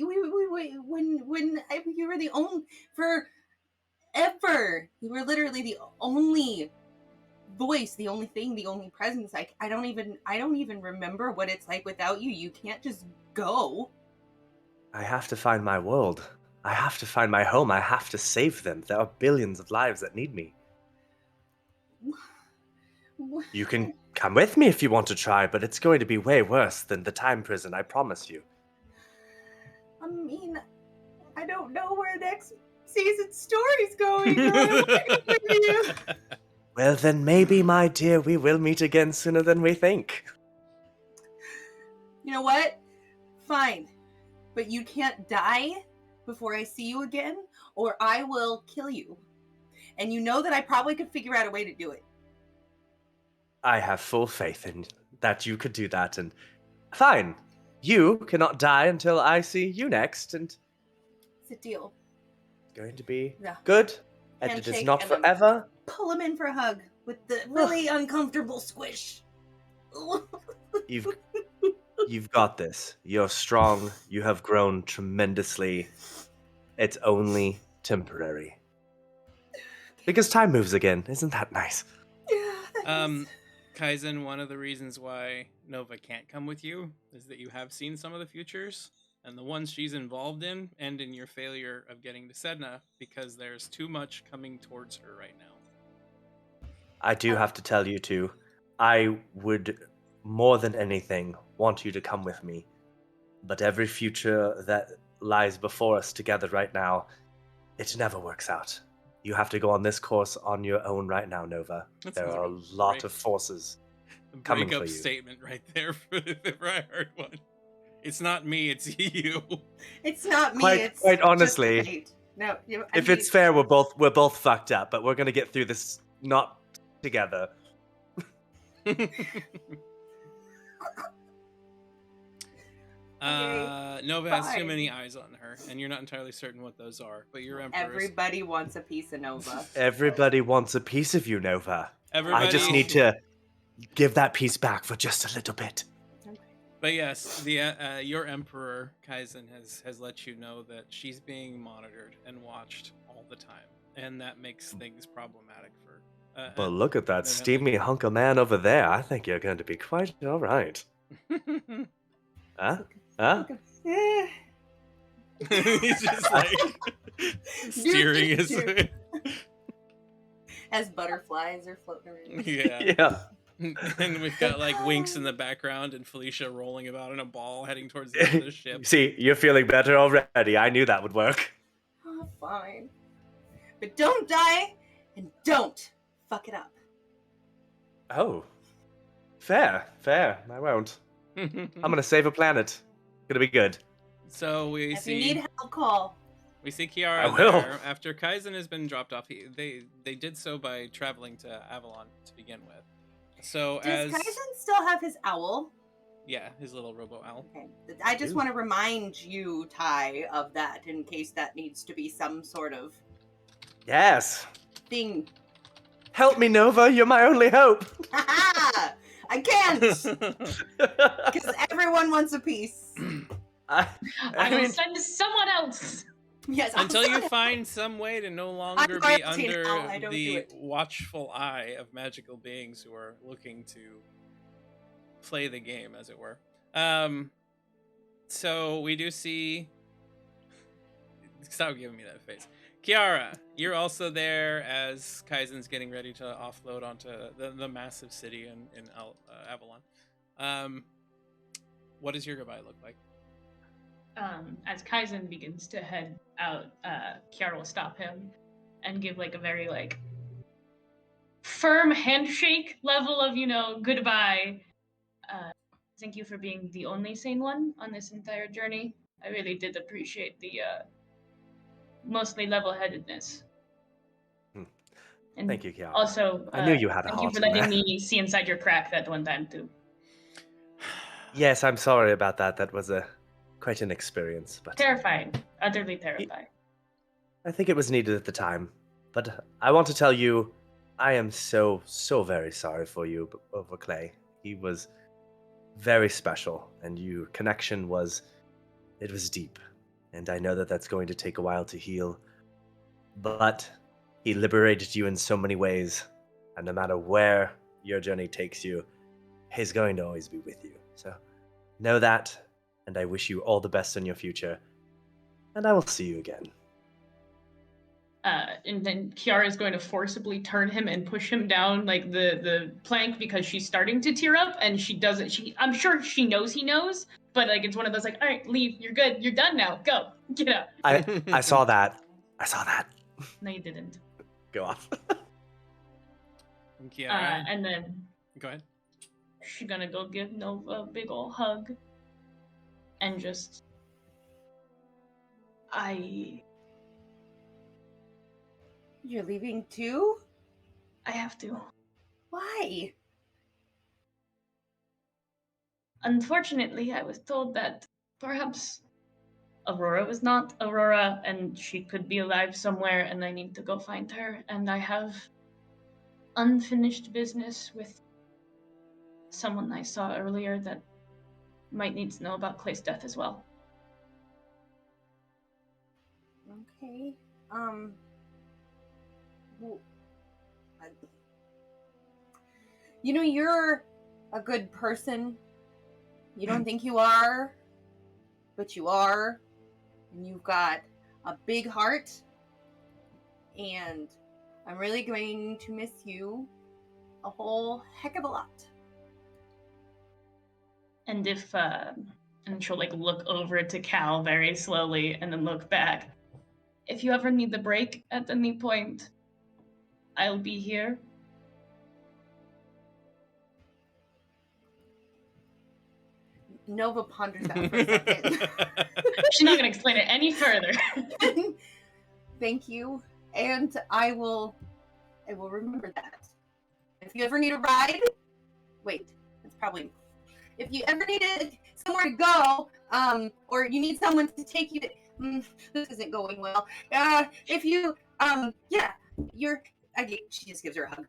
When you were the only forever. You were literally the only voice, the only thing, the only presence. I don't even remember what it's like without you. You can't just go.
I have to find my world. I have to find my home. I have to save them. There are billions of lives that need me. You can come with me if you want to try, but it's going to be way worse than the time prison, I promise you.
I mean, I don't know where next season's story's going. I don't wanna go with you.
Well, then maybe, my dear, we will meet again sooner than we think.
You know what? Fine. But you can't die before I see you again, or I will kill you. And you know that I probably could figure out a way to do it.
I have full faith in that you could do that, and fine. You cannot die until I see you next, and
It's a deal.
it's going to be
Yeah.
good, and it is
Handshake,
not
and then
forever.
pull him in for a hug with the really uncomfortable squish.
You've got this. You're strong. You have grown tremendously. It's only temporary. Because time moves again. Isn't that nice?
Yeah, that is-
Kaizen, one of the reasons why Nova can't come with you is that you have seen some of the futures, and the ones she's involved in end in your failure of getting to Sedna because there's too much coming towards her right now.
I do have to tell you too, I would more than anything want you to come with me. But every future that lies before us together right now, it never works out. You have to go on this course on your own right now, Nova.
That's
There are a
great.
lot of forces.
The
coming
breakup
for you.
statement right there for I heard one. It's not me, it's you.
It's not me.
Quite-
it's
quite
just
honestly,
fate. No,
If it's fair, we're both fucked up, but we're gonna get through this not together.
Nova has too
fine.
many eyes on her, and you're not entirely certain what those are, but you're Empress.
Everybody wants a piece of Nova.
Everybody wants a piece of you, Nova.
Everybody,
I just need to give that piece back for just a little bit.
But yes, the your Emperor Kaizen has let you know that she's being monitored and watched all the time, and that makes things problematic for.
But look at that
an event
steamy
like
hunk of man over there. I think you're going to be quite all right. Huh? Huh?
Eh.
He's just like steering his.
As butterflies are floating around.
Yeah.
Yeah.
And we've got like Winks in the background and Felicia rolling about in a ball heading towards the end of the ship.
See, you're feeling better already. I knew that would work.
Oh, fine. But don't die, and don't fuck it up.
Oh. Fair. I won't. I'm gonna save a planet. Gonna be good.
So we
If
see
you need help, call.
we see
I
Kiara
will.
there after Kaizen has been dropped off. They did so by traveling to Avalon to begin with. So
Does Kaizen still have his owl?
yeah, his little robo owl.
Okay. I just
Ooh.
want to remind you, Ty, of that in case that needs to be some sort of
Yes.
thing.
Help me, Nova. You're my only hope.
Ha! I can't! Because everyone wants a piece.
I
I will
mean,
send someone else.
Yes,
Until you
I'm
find some way to no longer be
royalty
under
now, I don't do
the
it.
watchful eye of magical beings who are looking to play the game, as it were. So we do see. Stop giving me that face. Kiara, you're also there as Kaizen's getting ready to offload onto the massive city in Avalon. What does your goodbye look like?
As Kaizen begins to head out, Kiara will stop him and give like a very like firm handshake level of, goodbye. Thank you for being the only sane one on this entire journey. I really did appreciate the mostly level-headedness. And
thank you, Kiara.
also,
I knew you had a
thank you
heart
for
in
letting
there.
me see inside your crack that one time too.
Yes, I'm sorry about that. That was quite an experience, but
Terrifying, utterly terrifying.
I think it was needed at the time. But I want to tell you, I am so very sorry for you over Clay. He was very special, and your connection was deep. And I know that that's going to take a while to heal. But he liberated you in so many ways, and no matter where your journey takes you, he's going to always be with you. So know that, and I wish you all the best in your future. And I will see you again.
And then Kiara is going to forcibly turn him and push him down like the plank because she's starting to tear up, and she doesn't. I'm sure she knows he knows, but like it's one of those like, all right, leave. You're good. You're done now. Go. Get out.
I saw that. I saw that.
No, you didn't.
Go off.
Kiara,
And then
go ahead.
she's gonna go give Nova a big ol' hug, and just
You're leaving too?
I have to.
Why?
Unfortunately, I was told that perhaps Aurora was not Aurora, and she could be alive somewhere, and I need to go find her, and I have unfinished business with someone I saw earlier that might need to know about Clay's death as well.
Okay. Well, you're a good person. You don't think you are, but you are. And you've got a big heart. And I'm really going to miss you a whole heck of a lot.
And if, and she'll like look over to Cal very slowly and then look back. If you ever need the break at any point, I'll be here.
Nova ponders that for a second.
She's not going to explain it any further.
Thank you. And I will remember that. If you ever need a ride, wait, it's probably if you ever needed somewhere to go, or you need someone to take you to, this isn't going well. If you, yeah, she just gives her a hug.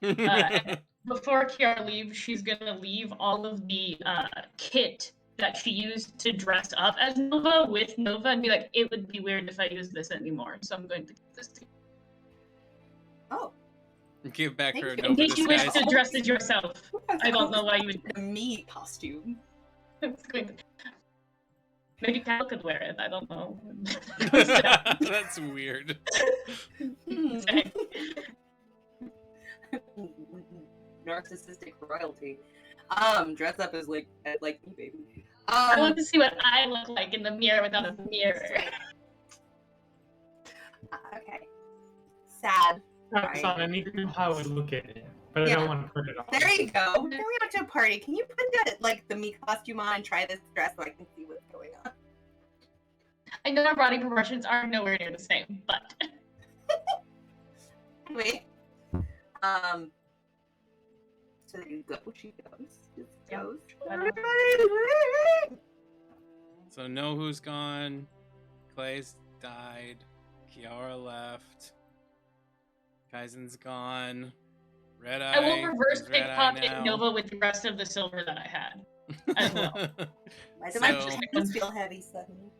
And before Kiara leaves, she's gonna leave all of the kit that she used to dress up as Nova with Nova and be like, it would be weird if I used this anymore, so I'm going to give this to you.
Oh.
Give back her
Thank you.
In
Nova
case you wish
disguise.
to dress as yourself. I don't know why you would.
The me costume.
It's going to... Maybe Cal could wear it. I don't know.
That's weird.
Narcissistic royalty. Dress up as like me, baby.
I want to see what I look like in the mirror without a mirror.
Okay. Sad.
So I need to know how I would look at it, but I don't want to put it on.
There you go. We're going out to a party. Can you put the me costume on and try this dress so I can see what's going on?
I know our body proportions are nowhere near the same, but
anyway, so there you go. She goes. Just goes.
So know who's gone. Clay's died. Kiara left. Kaizen's gone. Red Eye.
I will reverse
is Red Eye
pickpocket
now.
Nova with the rest of the silver that I had as well.
Why do
So-
my hands feel heavy suddenly?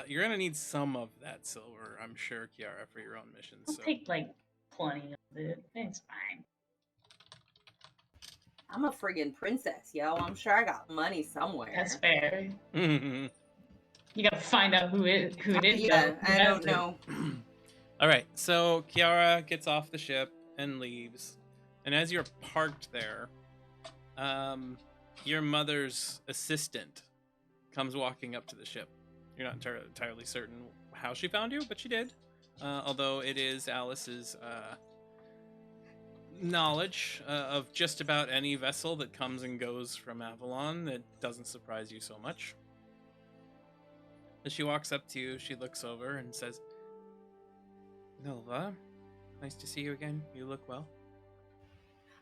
You're gonna need some of that silver, I'm sure, Kiara, for your own mission.
I'll
So
take like plenty of it. It's fine.
I'm a friggin' princess, yo. I'm sure I got money somewhere.
That's fair.
Mhm.
You gotta find out who it is.
Yeah,
though.
I don't know.
All right, so Kiara gets off the ship and leaves, and as you're parked there, your mother's assistant comes walking up to the ship. You're not entirely certain how she found you, but she did. Although it is Alice's knowledge of just about any vessel that comes and goes from Avalon, it doesn't surprise you so much. As she walks up to you, she looks over and says, Nova, nice to see you again. You look well.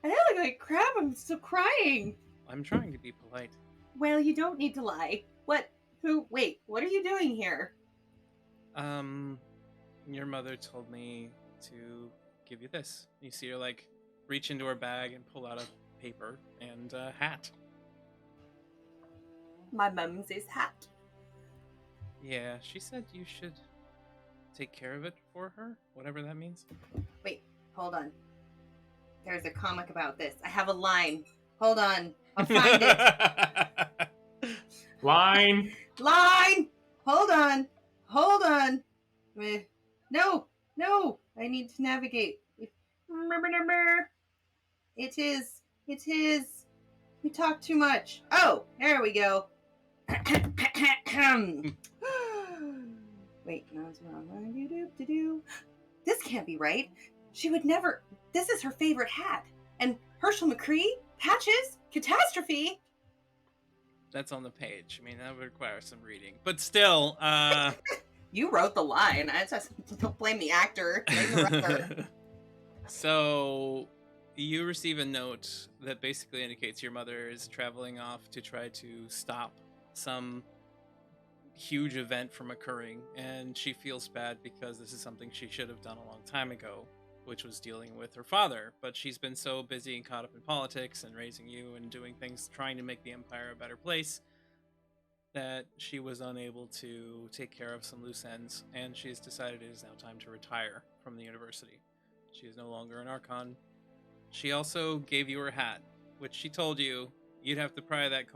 I look like crap. I'm still crying.
I'm trying to be polite.
Well, you don't need to lie. What? Who? Wait, what are you doing here?
Your mother told me to give you this. You see her, like, reach into her bag and pull out a paper and a hat.
My mum's hat.
Yeah, she said you should take care of it for her, whatever that means.
Wait, hold on. There's a comic about this. I have a line. Hold on. I'll find it.
Line.
Line! Hold on. Hold on. No. No. I need to navigate. It is. We talk too much. Oh, there we go. Wait, no, it's wrong. This can't be right. She would never. This is her favorite hat. And Herschel McCree? Patches? Catastrophe?
That's on the page. I mean, that would require some reading. But still,
You wrote the line. I just don't blame the actor. Blame the writer.
So you receive a note that basically indicates your mother is traveling off to try to stop some huge event from occurring, and she feels bad because this is something she should have done a long time ago, which was dealing with her father. But she's been so busy and caught up in politics and raising you and doing things trying to make the Empire a better place that she was unable to take care of some loose ends, and she's decided it is now time to retire from the university. She is no longer an Archon. She also gave you her hat, which she told you you'd have to pry that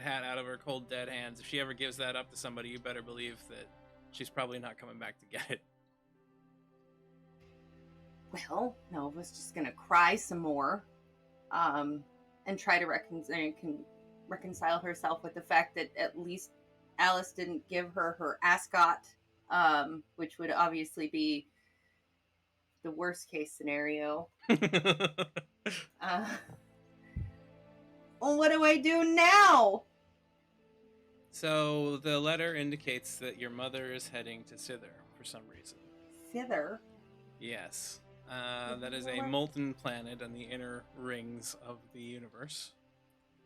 hat out of her cold, dead hands. If she ever gives that up to somebody, you better believe that she's probably not coming back to get it.
Well, Nova's just gonna cry some more, and try to reconcile herself with the fact that at least Alice didn't give her her ascot, which would obviously be the worst case scenario. Well, what do I do now?
So the letter indicates that your mother is heading to Sither for some reason.
Thither.
Yes. That is a molten planet in the inner rings of the universe,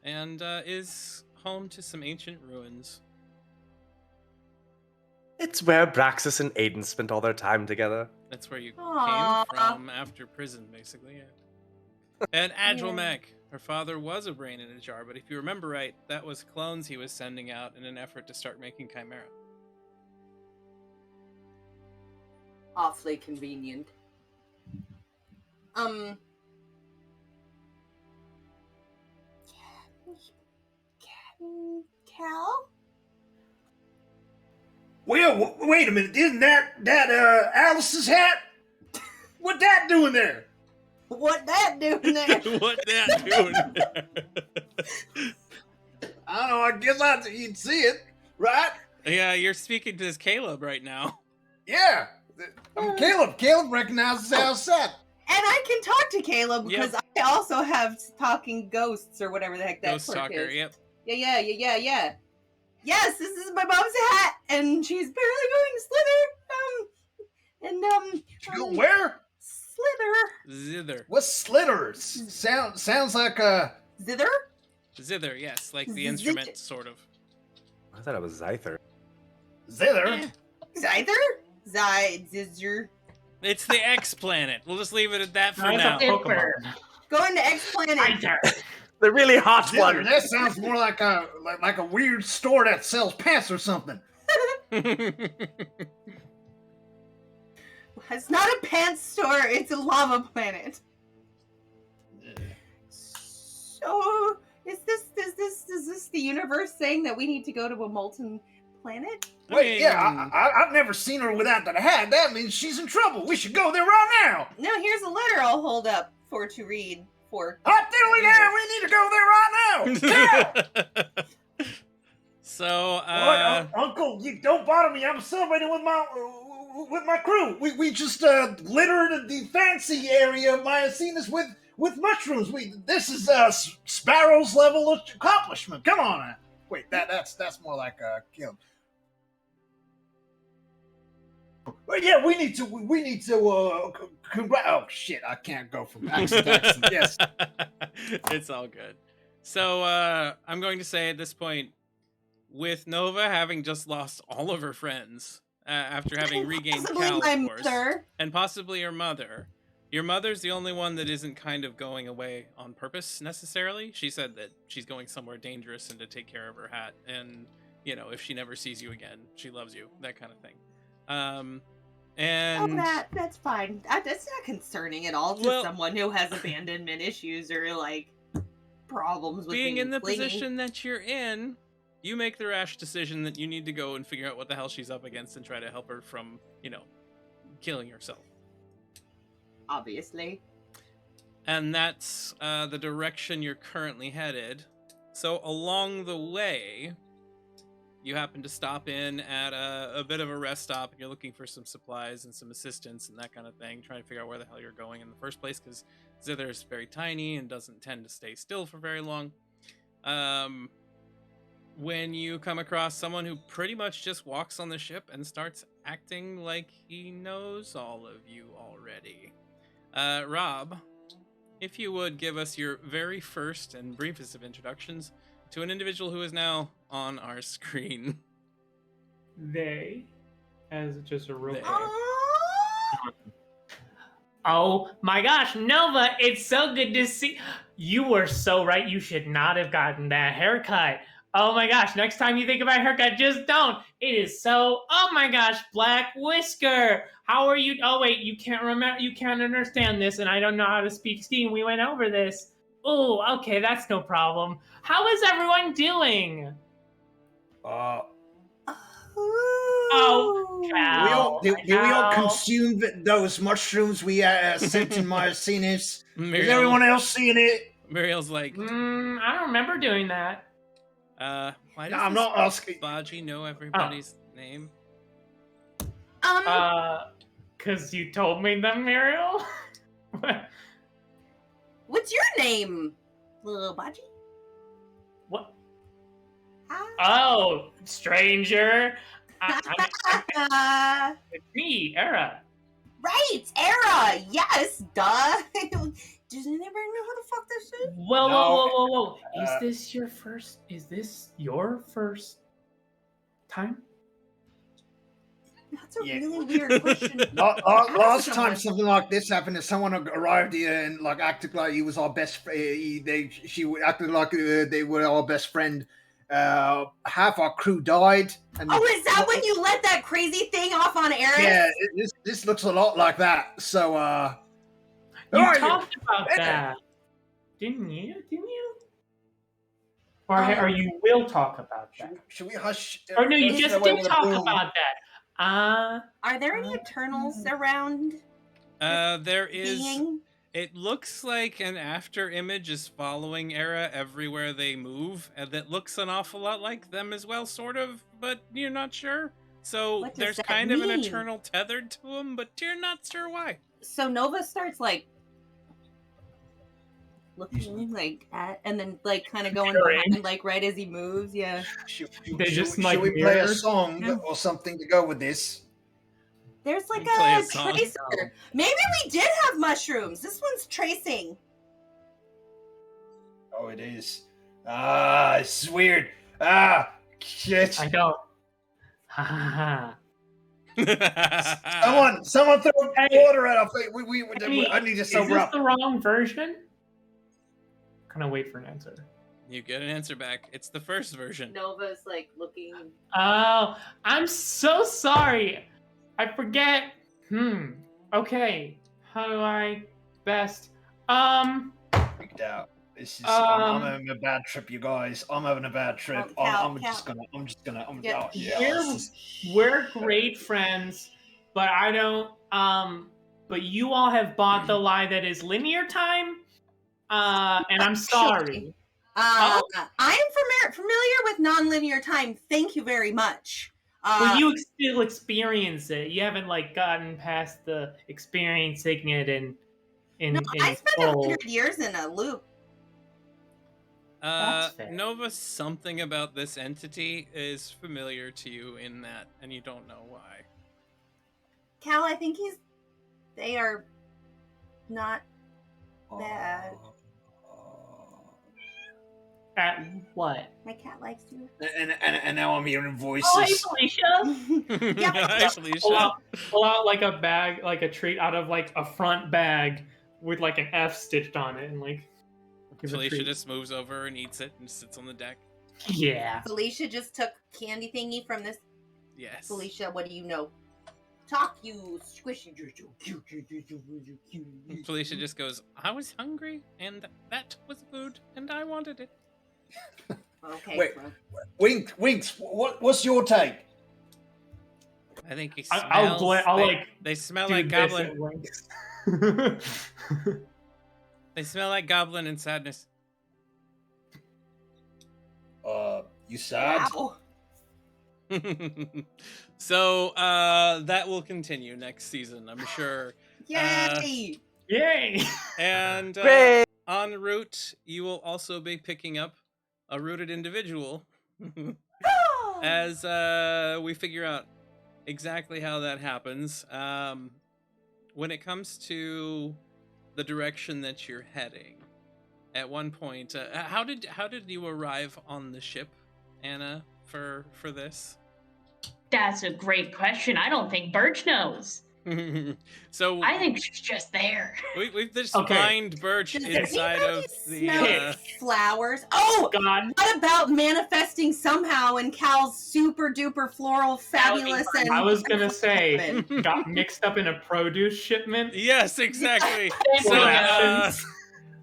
and is home to some ancient ruins.
It's where Braxis and Aiden spent all their time together.
That's where you
Aw.
came from after prison, basically. Yeah. And Adromech, her father was a brain in a jar, but if you remember right, that was clones he was sending out in an effort to start making Chimera.
Awfully convenient. Cal?
Well, wait a minute. Isn't that Alice's hat? What that doing there?
What that doing there?
What that doing there?
I don't know. I guess you'd see it, right?
Yeah, you're speaking to this Caleb right now.
Yeah. I'm Caleb. Caleb recognizes Alice's hat.
And I can talk to Caleb because I also have talking ghosts or whatever the heck that
Ghost
quirk
Talker,
is.
yep.
Yeah. Yes, this is my mom's hat, and she's barely going to slither.
Go where?
Slither.
Zither.
What's slitters? Sounds like a
Zither?
Zither, yes, like the
Zit-
instrument, sort of.
I thought it was Zyther.
zither.
Eh,
Zyther? Zizzer.
it's the X planet. We'll just leave it at that for
That's
now.
a Pokemon.
Going to X Planet.
Zyther.
The really hot
Zither.
one.
That sounds more like a weird store that sells pants or something.
It's not a pants store, it's a lava planet. So, is this the universe saying that we need to go to a molten planet?
Wait, yeah, I've never seen her without that hat. That means she's in trouble. We should go there right now.
No, here's a letter I'll hold up to read for.
Hot diddly there, we need to go there right now.
So,
Uncle, you don't bother me. I'm celebrating with my crew. We just littered the fancy area of Myocenas with mushrooms. This is Sparrow's level of accomplishment. Come on now. Wait, that's more like Kim. But yeah, we need to oh shit, I can't go from accent to accent. Yes.
It's all good. So, I'm going to say at this point, with Nova having just lost all of her friends after having regained
Possibly
Cal,
my
of course,
mother.
and possibly your mother's the only one that isn't kind of going away on purpose necessarily. She said that she's going somewhere dangerous and to take care of her hat, and if she never sees you again, she loves you, that kind of thing. And
That's fine. That's not concerning at all to someone who has abandonment issues or like problems with
being in the
clingy.
position that you're in, you make the rash decision that you need to go and figure out what the hell she's up against and try to help her from, killing herself.
Obviously.
And that's the direction you're currently headed. So along the way, you happen to stop in at a bit of a rest stop, and you're looking for some supplies and some assistance and that kind of thing, trying to figure out where the hell you're going in the first place, because Zither is very tiny and doesn't tend to stay still for very long. When you come across someone who pretty much just walks on the ship and starts acting like he knows all of you already. Rob, if you would give us your very first and briefest of introductions to an individual who is now on our screen.
They, as just a real
They.
quick. Oh my gosh, Nova, it's so good to see. You were so right. You should not have gotten that haircut. Oh my gosh, next time you think about a haircut, just don't. It is so, oh my gosh, Black Whisker. How are you? Oh wait, you can't remember, you can't understand this, and I don't know how to speak Steam. We went over this. Oh, okay, that's no problem. How is everyone doing? Oh, Cal.
Did we all consume those mushrooms we sent in Myocenas? Is everyone else seeing it?
Muriel's like,
I don't remember doing that.
why does
I'm
this
not asking.
Baji know everybody's name?
Cause you told me them, Muriel?
What's your name, little Baji?
What?
Ah.
Oh, stranger. It's me, Era.
Right, Era. Yes, duh. Does anybody know who the fuck this is?
Whoa,
No,
whoa, whoa, whoa, whoa! Is
uh,
this your first time?
That's a
Yeah.
really weird question.
Last
Ask
time
someone.
something like this happened, and someone arrived here and like acted like he was our best. She acted like they were our best friend. Half our crew died. And
Oh, is that when you let that crazy thing off on Eris?
Yeah, this looks a lot like that. So, who
You
are
talked about
Hey.
that, didn't you? Or
Um,
you will talk about that?
Should we hush?
Or no, you
Let's
just
get away
did
with the
talk
room.
about that.
Are there any Eternals around?
There is.
Being?
It looks like an after image is following Era everywhere they move, and that looks an awful lot like them as well, sort of, but you're not sure. So
What does
there's
that
kind of an
mean?
eternal tethered to him, but you're not sure why.
So Nova starts like looking like at, and then like kind of going
Staring.
behind, like right as he moves. Yeah.
They just, like,
should we play a
mirror?
song
Yeah.
or something to go with this?
There's like
Play a
a
song.
tracer. Maybe we did have mushrooms. This one's tracing.
Oh, it is. It's weird. Shit.
I don't. Ha ha ha.
Someone throw
Hey.
water at our face.
Hey,
I need to
is
sober
this
up.
the wrong version? Gonna wait for an answer.
You get an answer back. It's the first version.
Nova's like looking.
Oh, I'm so sorry. I forget. Okay. How do I best?
Freaked out. This is. I'm having a bad trip, you guys. I'm having a bad trip.
Cal,
I'm just gonna.
Yeah.
Oh, yeah.
We're great friends, but I don't. But you all have bought the lie that is linear time. And I'm sorry.
I am familiar with nonlinear time. Thank you very much.
Well, you still experience it. You haven't like gotten past the experiencing it in.
No, I spent
full.
100 years in a loop.
That's fair.
Nova, something about this entity is familiar to you in that, and you don't know why.
Cal, I think they are not bad.
At what?
My cat likes you.
And now I'm hearing voices.
Oh, hey, Felicia.
Yeah,
Hi, Felicia.
Pull out like a bag, like a treat out of like a front bag with like an F stitched on it, and like. give a
Felicia
treat.
just moves over and eats it and sits on the deck.
Yeah.
Felicia just took candy thingy from this.
Yes.
Felicia, what do you know? Talk, you squishy.
Felicia just goes, I was hungry, and that was food, and I wanted it.
Okay.
Wait.
well,
Winks. What's your take?
I think he
I'll
smells.
like
They smell
do
like
this
goblin.
at Winks.
They smell like goblin and sadness.
You sad?
Wow.
So that will continue next season, I'm sure.
Yay!
Yay!
And
Great.
en route, you will also be picking up a rooted individual as we figure out exactly how that happens. When it comes to the direction that you're heading, at one point, how did you arrive on the ship, Anna, for this?
That's a great question. I don't think Birch knows.
So
I think she's just there.
we've just
Okay.
find Birch
Does
inside
anybody
of the.
smell flowers? Oh!
God.
What about manifesting somehow in Cal's super duper floral fabulous and
I was gonna say,
Heaven?
got mixed up in a produce shipment.
Yes, exactly.
Same
So,
thing,
Rations.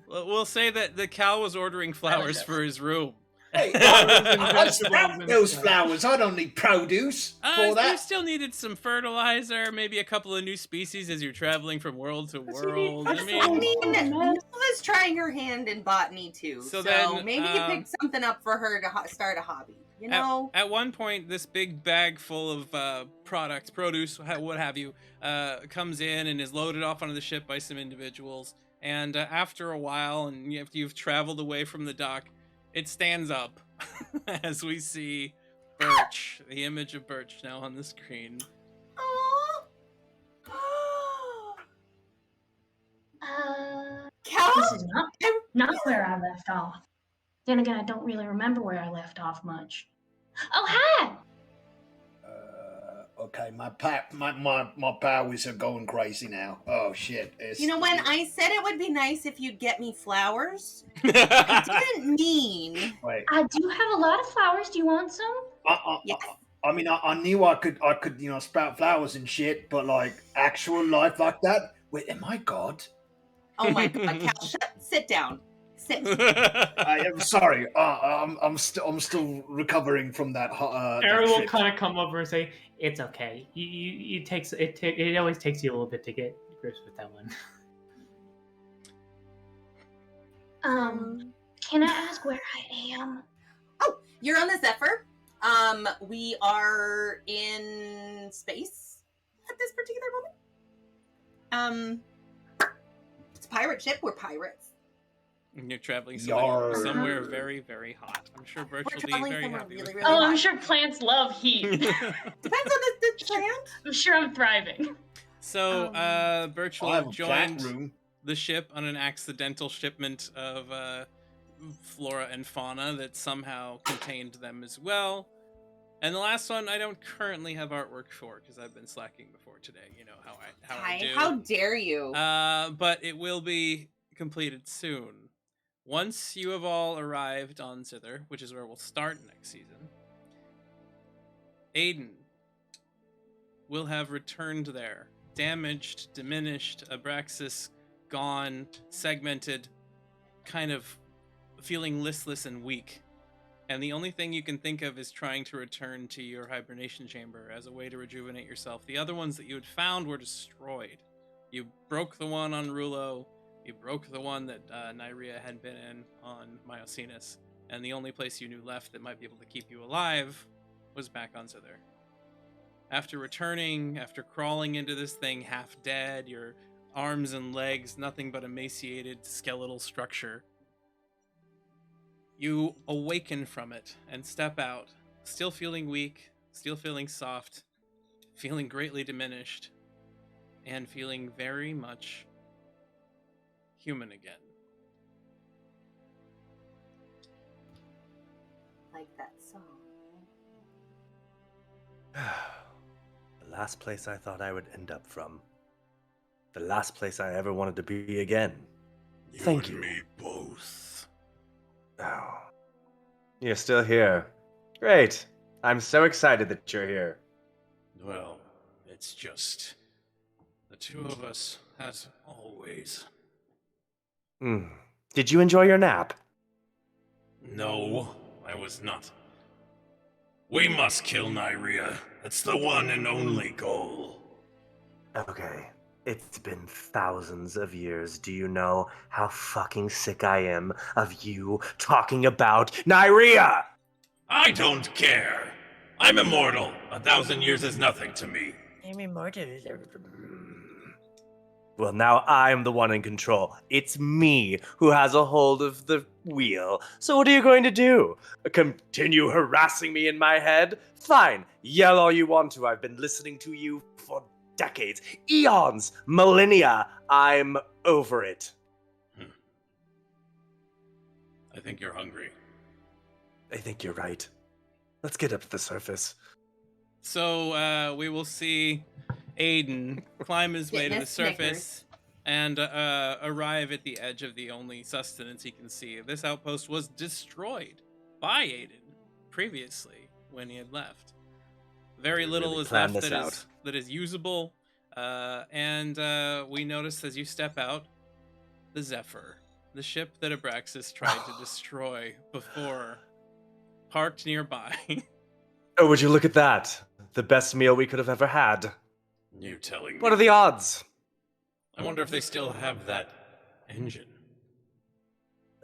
we'll say that the Cal was ordering flowers for his room.
Hey,
I
I sprout those flowers. I don't need produce for
You
that.
still needed some fertilizer, maybe a couple of new species as you're traveling from world to
What you need
world.
for
I
I
mean,
mean, Nova's trying her hand in botany too,
So
so,
then,
maybe you pick something up for her to start a hobby. You know,
at one point, this big bag full of products, produce, what have you, comes in and is loaded off onto the ship by some individuals. And after a while, and after you've traveled away from the dock, it stands up as we see Birch, the image of Birch now on the screen.
Aww.
This is not where I left off. Then again, I don't really remember where I left off much. Oh, hi!
Okay, my powers are going crazy now. Oh shit!
You know, when I said it would be nice if you'd get me flowers, I didn't mean.
Wait.
I do have a lot of flowers. Do you want some?
Yes.
I mean, I knew I could, sprout flowers and shit, but like actual life like that. Wait, am I God?
Oh my God, Cal, sit down. Sit.
I am sorry. I'm still recovering from that.
Aaron will
trip.
kind of come over and say, "It's okay. It always takes you a little bit to get grips with that one."
Can I ask where I am?
Oh, you're on the Zephyr. We are in space at this particular moment. It's a pirate ship. We're pirates.
And you're traveling
Yar.
somewhere very, very hot. I'm sure Birch
We're
will be
traveling
very
somewhere
happy.
really,
with
really
Oh, I'm
hot.
sure plants love heat.
Depends on the plant.
I'm sure I'm thriving.
So, Birch will
I have
have
a plant
joined
room.
the ship on an accidental shipment of flora and fauna that somehow contained them as well. And the last one I don't currently have artwork for because I've been slacking before today. You know how I do.
How dare you?
But it will be completed soon. Once you have all arrived on Zither, which is where we'll start next season, Aiden will have returned there. Damaged, diminished, Abraxas gone, segmented, kind of feeling listless and weak. And the only thing you can think of is trying to return to your hibernation chamber as a way to rejuvenate yourself. The other ones that you had found were destroyed. You broke the one on Rulo, you broke the one that Nyria had been in on Myocenas, and the only place you knew left that might be able to keep you alive was back on Zither. After returning, after crawling into this thing half dead, your arms and legs nothing but emaciated skeletal structure, you awaken from it and step out, still feeling weak, still feeling soft, feeling greatly diminished, and feeling very much human again.
Like that song.
The last place I thought I would end up from. The last place I ever wanted to be again. Thank you.
Me both.
Oh. You're still here. Great. I'm so excited that you're here.
Well, it's just the two of us, as always.
Did you enjoy your nap?
No, I was not. We must kill Nyria. That's the one and only goal.
Okay. It's been thousands of years. Do you know how fucking sick I am of you talking about Nyria?
I don't care. I'm immortal. 1,000 years is nothing to me.
I'm immortal. Well, now I'm the one in control. It's me who has a hold of the wheel. So what are you going to do? Continue harassing me in my head? Fine. Yell all you want to. I've been listening to you for decades, eons, millennia. I'm over it.
I think you're hungry.
I think you're right. Let's get up to the surface.
So we will see Aiden climb his way to the
Fitness
surface and arrive at the edge of the only sustenance he can see. This outpost was destroyed by Aiden previously when he had left. Very little
really
is
planned
left
this
that is usable, and we notice as you step out, the Zephyr, the ship that Abraxas tried to destroy before, parked nearby.
Oh, would you look at that? The best meal we could have ever had.
You telling me?
What are the odds?
I wonder if they still have that engine.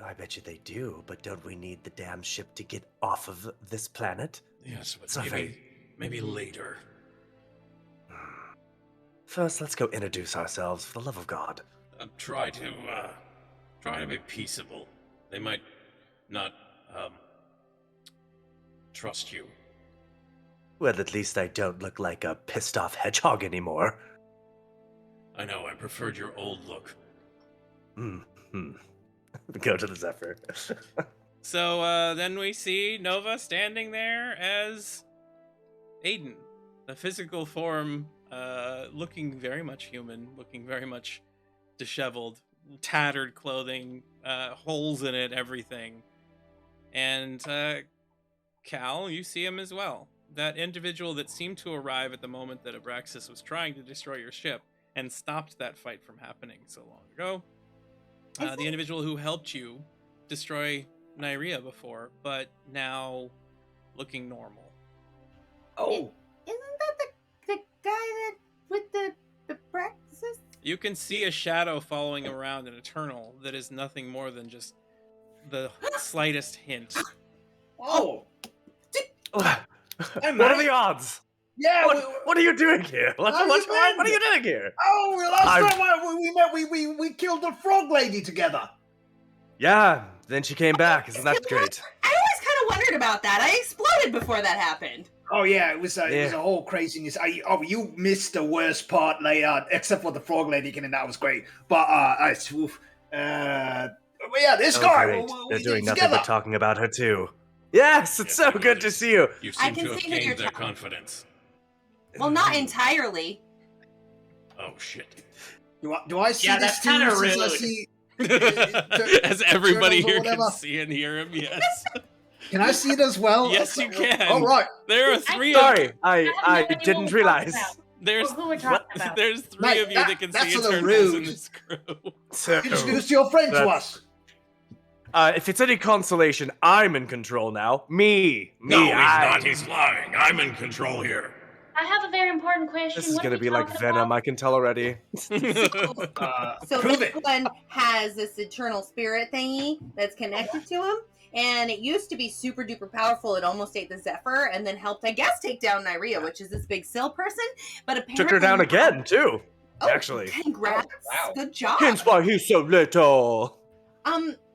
I bet you they do, but don't we need the damn ship to get off of this planet?
Yes, but
Sorry.
maybe later.
First, let's go introduce ourselves, for the love of God.
Try to be peaceable. They might not, trust you.
Well, at least I don't look like a pissed-off hedgehog anymore.
I know, I preferred your old look.
Go to the Zephyr.
So then we see Nova standing there as Aiden, the physical form, looking very much human, looking very much disheveled, tattered clothing, holes in it, everything. And Cal, you see him as well. That individual that seemed to arrive at the moment that Abraxas was trying to destroy your ship and stopped that fight from happening so long ago. The individual who helped you destroy Nyria before, but now looking normal.
Oh. Isn't that the guy that with the practices?
You can see a shadow following around an Eternal that is nothing more than just the slightest hint.
Oh!
What are the odds?
Yeah,
what are you doing here? What are you doing here?
Oh, last time we met, we killed the frog lady together.
Yeah, then she came back. Isn't that great?
I always kind of wondered about that. I exploded before that happened.
Oh yeah, it was a whole craziness. You missed the worst part later, except for the frog lady getting that was great. But yeah, this guy.
Great. They're doing nothing but talking about her too. Yes, it's so good to see you.
You seem to have gained their confidence.
Well, not entirely.
Oh shit!
Do I see this too?
Kinda
Since I
rude.
see
As everybody
Turtles or
here can
whatever.
see and hear him, yes.
Can I see it as well?
Yes, you can.
All right.
There are three of
Sorry, I
have no idea what
didn't
we're
realize.
talking about.
there's
Who we're talking about?
there's three
Mate,
of you that can
that's
see
a little
Eternals in
rude.
this crew.
So,
Introduce your friend to us.
if it's any consolation, I'm in control now. Me.
No, he's not. He's lying. I'm in control here.
I have a very important question.
This is
What are
gonna
we
be like
talking
Venom.
about?
I can tell already.
So
Prove
this
it.
one has this eternal spirit thingy that's connected to him. And it used to be super duper powerful. It almost ate the Zephyr and then helped, I guess, take down Nyria, which is this big Sill person. But apparently
Took her down again too.
Oh,
actually.
Congrats.
Oh, wow.
Good job.
Hence why he's so little.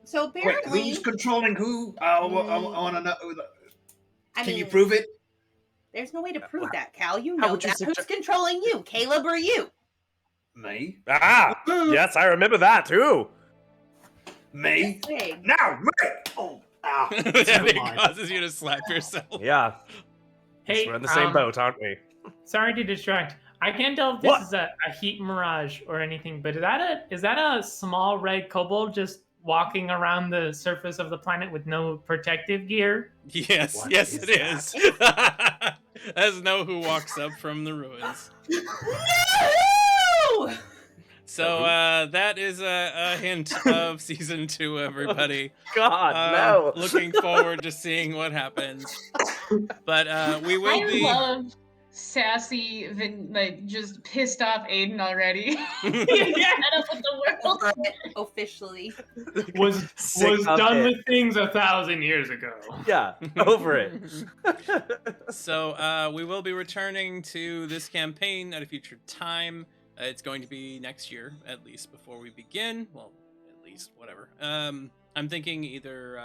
So
Wait,
apparently
who's controlling who? I want to know.
I
Can you
mean,
prove it?
There's no way to prove that, Cal. You
How
know
would you
that. Who's
suggest-
controlling you, Caleb or you?
Me?
Yes, I remember that too.
Me?
Hey.
Now, me! Oh, ah.
It
mind.
causes you to slap yourself.
Yeah.
Hey,
We're in the same boat, aren't we?
Sorry to distract. I can't tell if this
What?
is a heat mirage or anything, but is that a small red kobold just walking around the surface of the planet with no protective gear?
Yes,
What
yes,
is
it is. As No Who walks up from the ruins.
No!
So that is a hint of season 2, everybody.
God, no.
Looking forward to seeing what happens. But we will
I
be.
love sassy, just pissed off Aiden already. Fed up with the world.
Officially.
Was
Sick of
done
it.
with things 1,000 years ago.
Yeah, over it.
So we will be returning to this campaign at a future time. It's going to be next year, at least before we begin. Well, at least whatever. I'm thinking either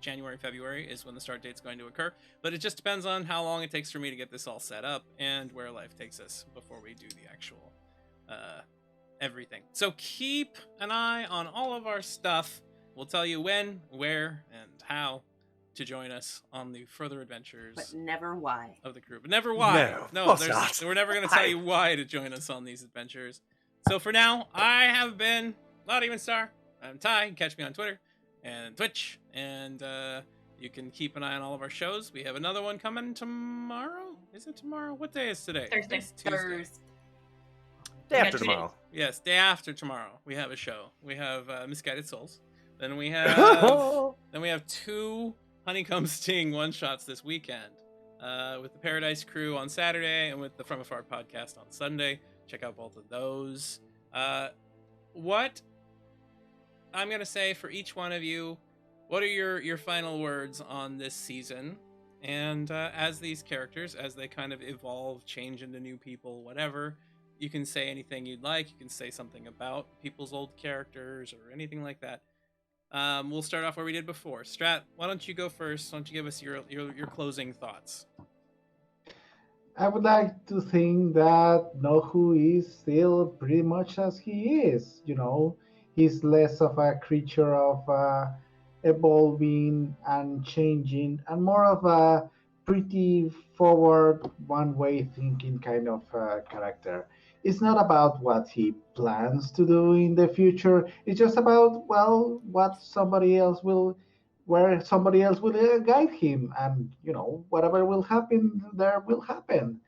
January, February is when the start date's going to occur, but it just depends on how long it takes for me to get this all set up and where life takes us before we do the actual everything. So keep an eye on all of our stuff. We'll tell you when, where, and how to join us on the further adventures
But never why.
of the crew. But never why.
No, of course not.
We're never going to tell you why to join us on these adventures. So for now, I have been Not Even Star. I'm Ty. You can catch me on Twitter and Twitch. And you can keep an eye on all of our shows. We have another one coming tomorrow. Is it tomorrow? What day is today?
Thursday.
It's Tuesday.
Day
Yeah,
after
2
tomorrow.
Yes, day after tomorrow. We have a show. We have Misguided Souls. Then we have 2 Honeycomb Sting one-shots this weekend. With the Paradise Crew on Saturday and with the From Afar podcast on Sunday. Check out both of those. What I'm going to say for each one of you, what are your final words on this season? And as these characters, as they kind of evolve, change into new people, whatever, you can say anything you'd like. You can say something about people's old characters or anything like that. We'll start off where we did before. Strat, why don't you go first? Why don't you give us your closing thoughts?
I would like to think that Nohu is still pretty much as he is. You know, He's less of a creature of evolving and changing, and more of a pretty forward, one-way thinking kind of character. It's not about what he plans to do in the future. It's just about, well, what somebody else will, where somebody else will guide him, and whatever will happen there will happen.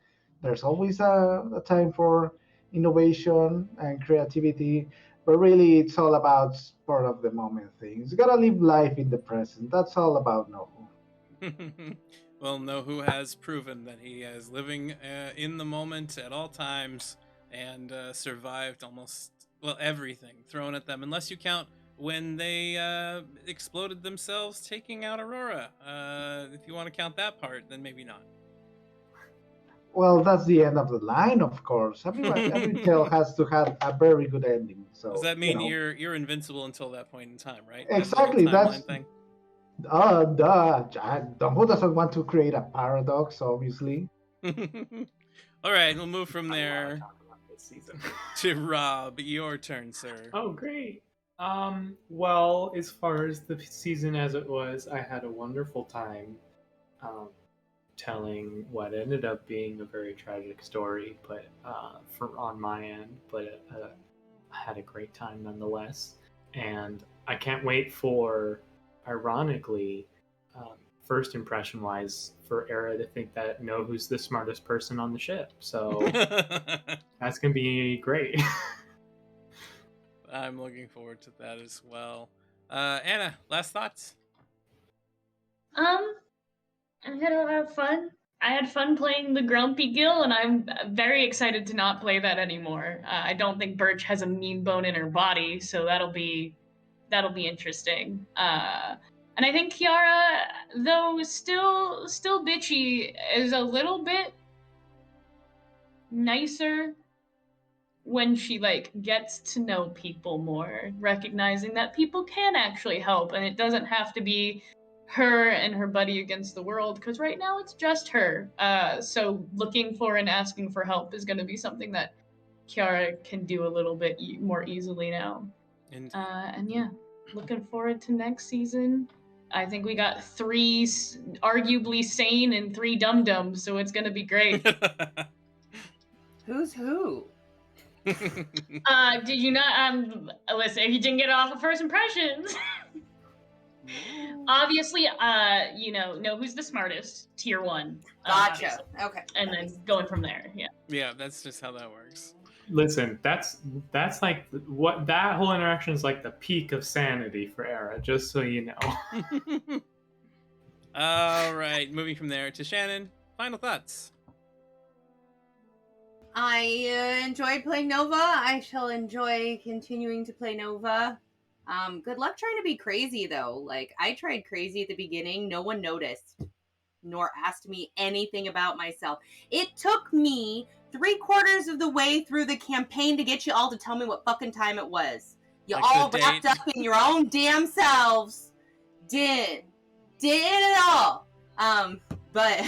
There's always a time for innovation and creativity, but really it's all about spur of the moment things. You gotta live life in the present. That's all about Nobu.
Well, Nohu has proven that he is living in the moment at all times and survived almost, well, everything thrown at them, unless you count when they exploded themselves taking out Aurora. If you want to count that part, then maybe not.
Well, that's the end of the line, of course. Every tale has to have a very good ending. So
Does that mean you're invincible until that point in time, right?
Exactly.
That's the thing.
Who doesn't want to create a paradox? Obviously.
All right, we'll move from there to Rob. Your turn, sir.
Oh, great. Well, as far as the season as it was, I had a wonderful time telling what ended up being a very tragic story, but on my end, but I had a great time nonetheless. And I can't wait for, ironically, first impression wise, for Era to think that who's the smartest person on the ship. So that's gonna be great.
I'm looking forward to that as well. Anna, last thoughts?
I had a lot of fun. I had fun playing the Grumpy Gill, and I'm very excited to not play that anymore. I don't think Birch has a mean bone in her body, so that'll be interesting. And I think Kiara, though still bitchy, is a little bit nicer when she gets to know people more, recognizing that people can actually help, and it doesn't have to be her and her buddy against the world, because right now it's just her. So looking for and asking for help is going to be something that Kiara can do a little bit more easily now. And yeah, looking forward to next season. I think we got 3 arguably sane and 3 dum-dums, so it's going to be great.
Who's who?
Did you not listen, if you didn't get it off of first impressions? Obviously, know who's the smartest, tier 1.
Gotcha. Okay.
And then going from there, yeah.
Yeah, that's just how that works.
Listen, that's like what that whole interaction is like the peak of sanity for Era, just so you know.
All right, moving from there to Shannon. Final thoughts.
I enjoyed playing Nova. I shall enjoy continuing to play Nova. Good luck trying to be crazy, though. I tried crazy at the beginning. No one noticed, nor asked me anything about myself. It took me 3/4 of the way through the campaign to get you all to tell me what fucking time it was. You all wrapped up in your own damn selves. Did it all. But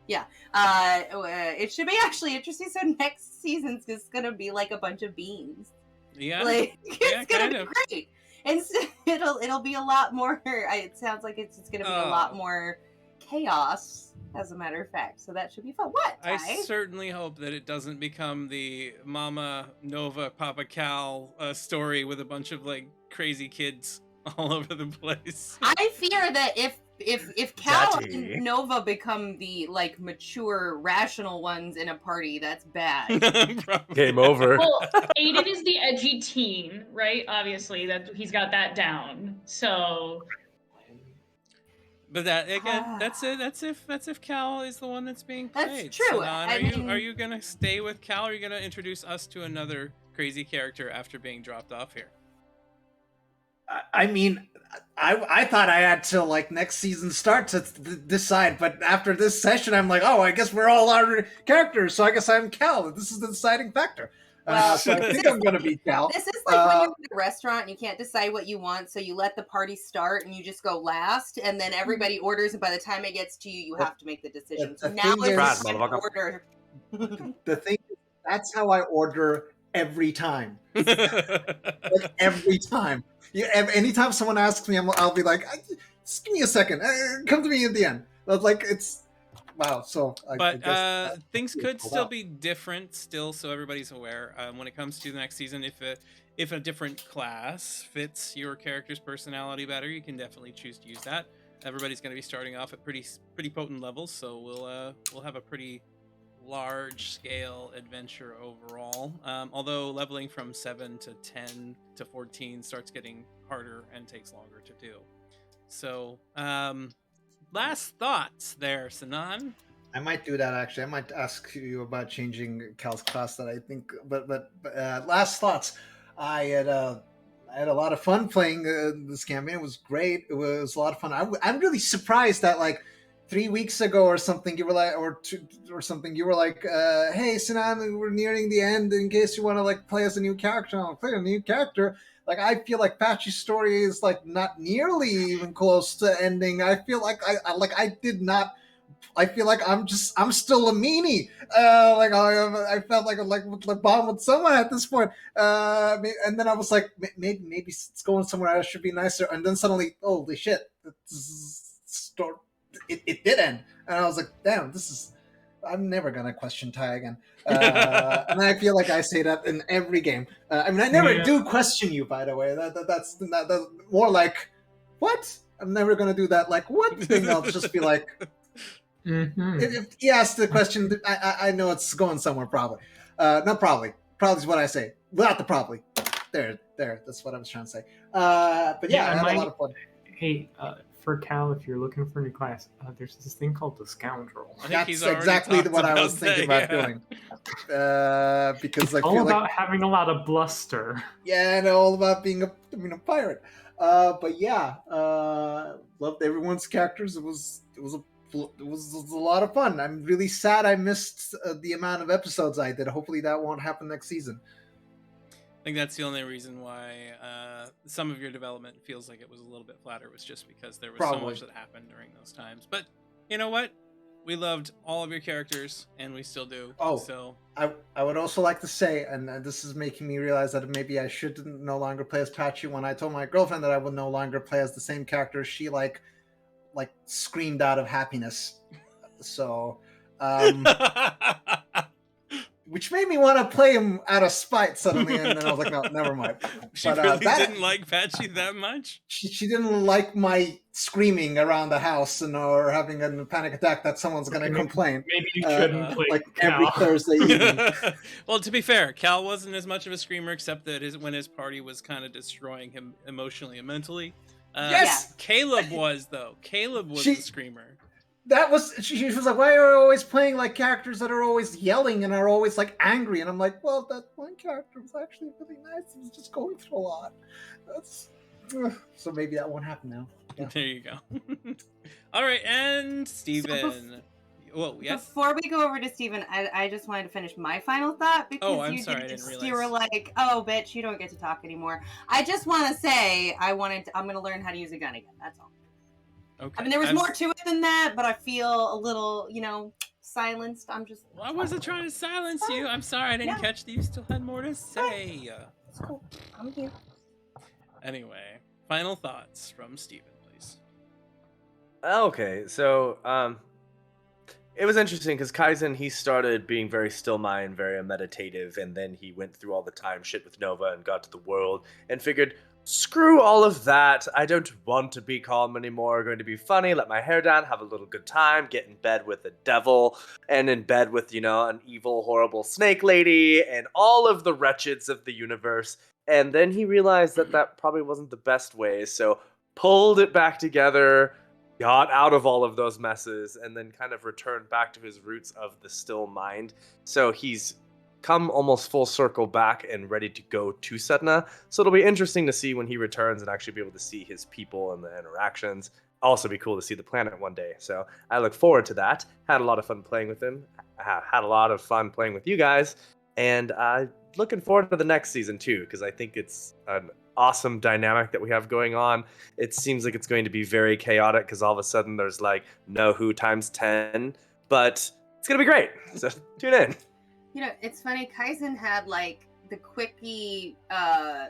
yeah. It should be actually interesting. So next season's just gonna be like a bunch of beans.
Yeah.
It's gonna be great. And it'll be a lot more. It sounds like it's gonna be a lot more chaos, as a matter of fact. So that should be fun. What? Ty?
I certainly hope that it doesn't become the Mama Nova Papa Cal story with a bunch of crazy kids all over the place.
I fear that if Cal and Nova become the mature, rational ones in a party, that's bad.
Game over.
Well, Aiden is the edgy teen, right? Obviously, that he's got that down. So,
but that again, that's it. That's if Cal is the one that's being played.
That's true.
So, are you gonna stay with Cal, or are you gonna introduce us to another crazy character after being dropped off here?
I mean, I thought I had till next season start to decide, but after this session, I'm like, oh, I guess we're all our characters, so I guess I'm Cal. This is the deciding factor.
Well,
so I think I'm going to be Cal.
This is like when you're at a restaurant and you can't decide what you want, so you let the party start and you just go last, and then everybody orders, and by the time it gets to you, you have to make the decision. So now it's order.
The thing is, that's how I order every time. Like every time. Anytime someone asks me, I'll be like, just give me a second. Come to me at the end. But like it's wow. So I
But
guess
things could
pulled
still
out.
be different, still, so everybody's aware. When it comes to the next season, if a different class fits your character's personality better, you can definitely choose to use that. Everybody's going to be starting off at pretty potent levels, so we'll have a pretty large scale adventure overall. Although leveling from 7 to 10 to 14 starts getting harder and takes longer to do. So, last thoughts there, Sinan.
I might do that actually. I might ask you about changing Cal's class. That I think, but last thoughts. I had a lot of fun playing this campaign. It was great. It was a lot of fun. I'm really surprised that like 3 weeks ago or something you were like, you were like, hey Sinan, we're nearing the end. In case you want to like play as a new character, I'll play a new character. Like I feel like Patchy's story is like not nearly even close to ending. I feel like I did not. I feel like I'm still a meanie. Like I felt like bond with someone at this point. And then I was like, maybe it's going somewhere. I should be nicer. And then suddenly, holy shit, it did end. And I was like, damn, I'm never gonna question Ty again. And I feel like I say that in every game. I mean, I never do question you, by the way. That's more like, what? I'm never gonna do that. Like, what thing? I'll just be like. If he asks the question, I know it's going somewhere. Probably, not probably. Probably is what I say. Without the probably. There. That's what I was trying to say. But yeah, I had a lot of fun.
Hey, for Cal, if you're looking for a new class, there's this thing called the Scoundrel.
That's exactly what I was thinking about doing. Because
it's all about having a lot of bluster.
Yeah, and all about being a pirate. But yeah, loved everyone's characters. It was a lot of fun. I'm really sad I missed the amount of episodes I did. Hopefully that won't happen next season.
I think that's the only reason why some of your development feels like it was a little bit flatter, was just because there was so much that happened during those times. But you know what? We loved all of your characters, and we still do.
Oh,
so
I would also like to say, and this is making me realize that maybe I should no longer play as Patchy. When I told my girlfriend that I would no longer play as the same character, she like screamed out of happiness. So which made me want to play him out of spite suddenly, and then I was like, no, never mind.
She really didn't like Patchy that much?
She didn't like my screaming around the house or having a panic attack that someone's going to complain.
Maybe you shouldn't play
like
Cal.
every Thursday evening.
Well, to be fair, Cal wasn't as much of a screamer, except that when his party was kind of destroying him emotionally and mentally.
Yes!
Caleb was, though. Caleb was the screamer.
That was, she was like, why are you always playing like characters that are always yelling and are always like angry? And I'm like, well, that one character was actually really nice. He was just going through a lot. So maybe that won't happen now. Yeah.
There you go. All right, and Steven. Whoa, yes?
Before we go over to Steven, I just wanted to finish my final thought, because
sorry, I didn't realize.
You were like, oh, bitch, you don't get to talk anymore. I just want to say, I'm going to learn how to use a gun again. That's all.
Okay.
I mean, there was more to it than that, but I feel a little, silenced.
Well, I wasn't trying to silence you. I'm sorry I didn't catch that you still had more to say.
It's cool. I'm here.
Anyway, final thoughts from Steven, please.
Okay, so it was interesting because Kaizen, he started being very still mind, very meditative, and then he went through all the time shit with Nova and got to the world and figured, screw all of that. I don't want to be calm anymore. Going to be funny, let my hair down, have a little good time, get in bed with the devil, and in bed with, an evil, horrible snake lady, and all of the wretcheds of the universe. And then he realized that that probably wasn't the best way, so pulled it back together, got out of all of those messes, and then kind of returned back to his roots of the still mind. So he's come almost full circle back and ready to go to Setna. So it'll be interesting to see when he returns and actually be able to see his people and the interactions. Also be cool to see the planet one day. So I look forward to that. Had a lot of fun playing with him. Had a lot of fun playing with you guys. And looking forward to the next season too, because I think it's an awesome dynamic that we have going on. It seems like it's going to be very chaotic because all of a sudden there's like no who times 10, but it's going to be great. So tune in.
It's funny, Kaizen had the quickie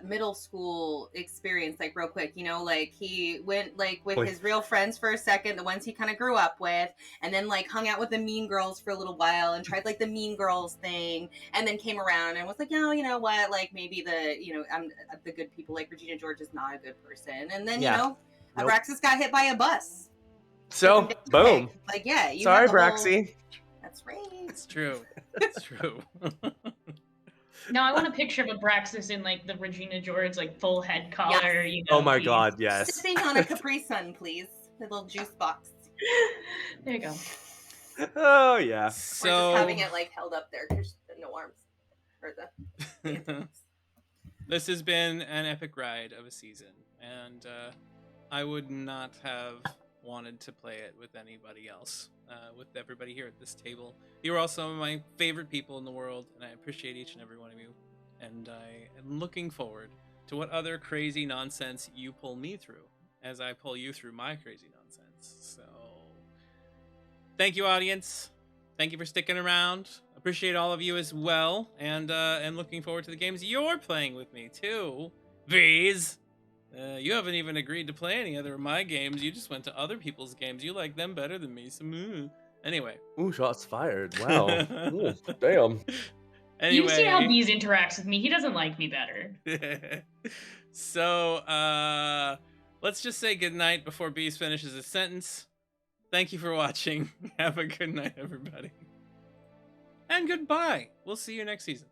middle school experience, like real quick, you know, like he went like with his real friends for a second, the ones he kind of grew up with, and then like hung out with the mean girls for a little while and tried like the mean girls thing, and then came around and was like, no, you know what, like maybe the good people, like Regina George is not a good person, and then you know Abraxas got hit by a bus.
So boom.
Like you
sorry,
have the
Braxy.
whole... That's right.
It's true. It's true.
Now I want a picture of Abraxas in like the Regina George like full head collar.
Yes.
You know,
Oh my
he's
God, yes.
Sipping on a Capri Sun, please. The little juice box.
There you go.
Oh yeah.
So
Or just having it like held up there because no arms. Or the
this has been an epic ride of a season, and I would not have wanted to play it with anybody else. With everybody here at this table, you are all some of my favorite people in the world, and I appreciate each and every one of you. And I am looking forward to what other crazy nonsense you pull me through, as I pull you through my crazy nonsense. So, thank you, audience. Thank you for sticking around. Appreciate all of you as well, and looking forward to the games you're playing with me too. V's. You haven't even agreed to play any other of my games. You just went to other people's games. You like them better than me. So, anyway.
Ooh, shots fired. Wow. Ooh, damn.
Anyway.
You see how Bees interacts with me. He doesn't like me better.
So, let's just say goodnight before Bees finishes his sentence. Thank you for watching. Have a good night, everybody. And goodbye. We'll see you next season.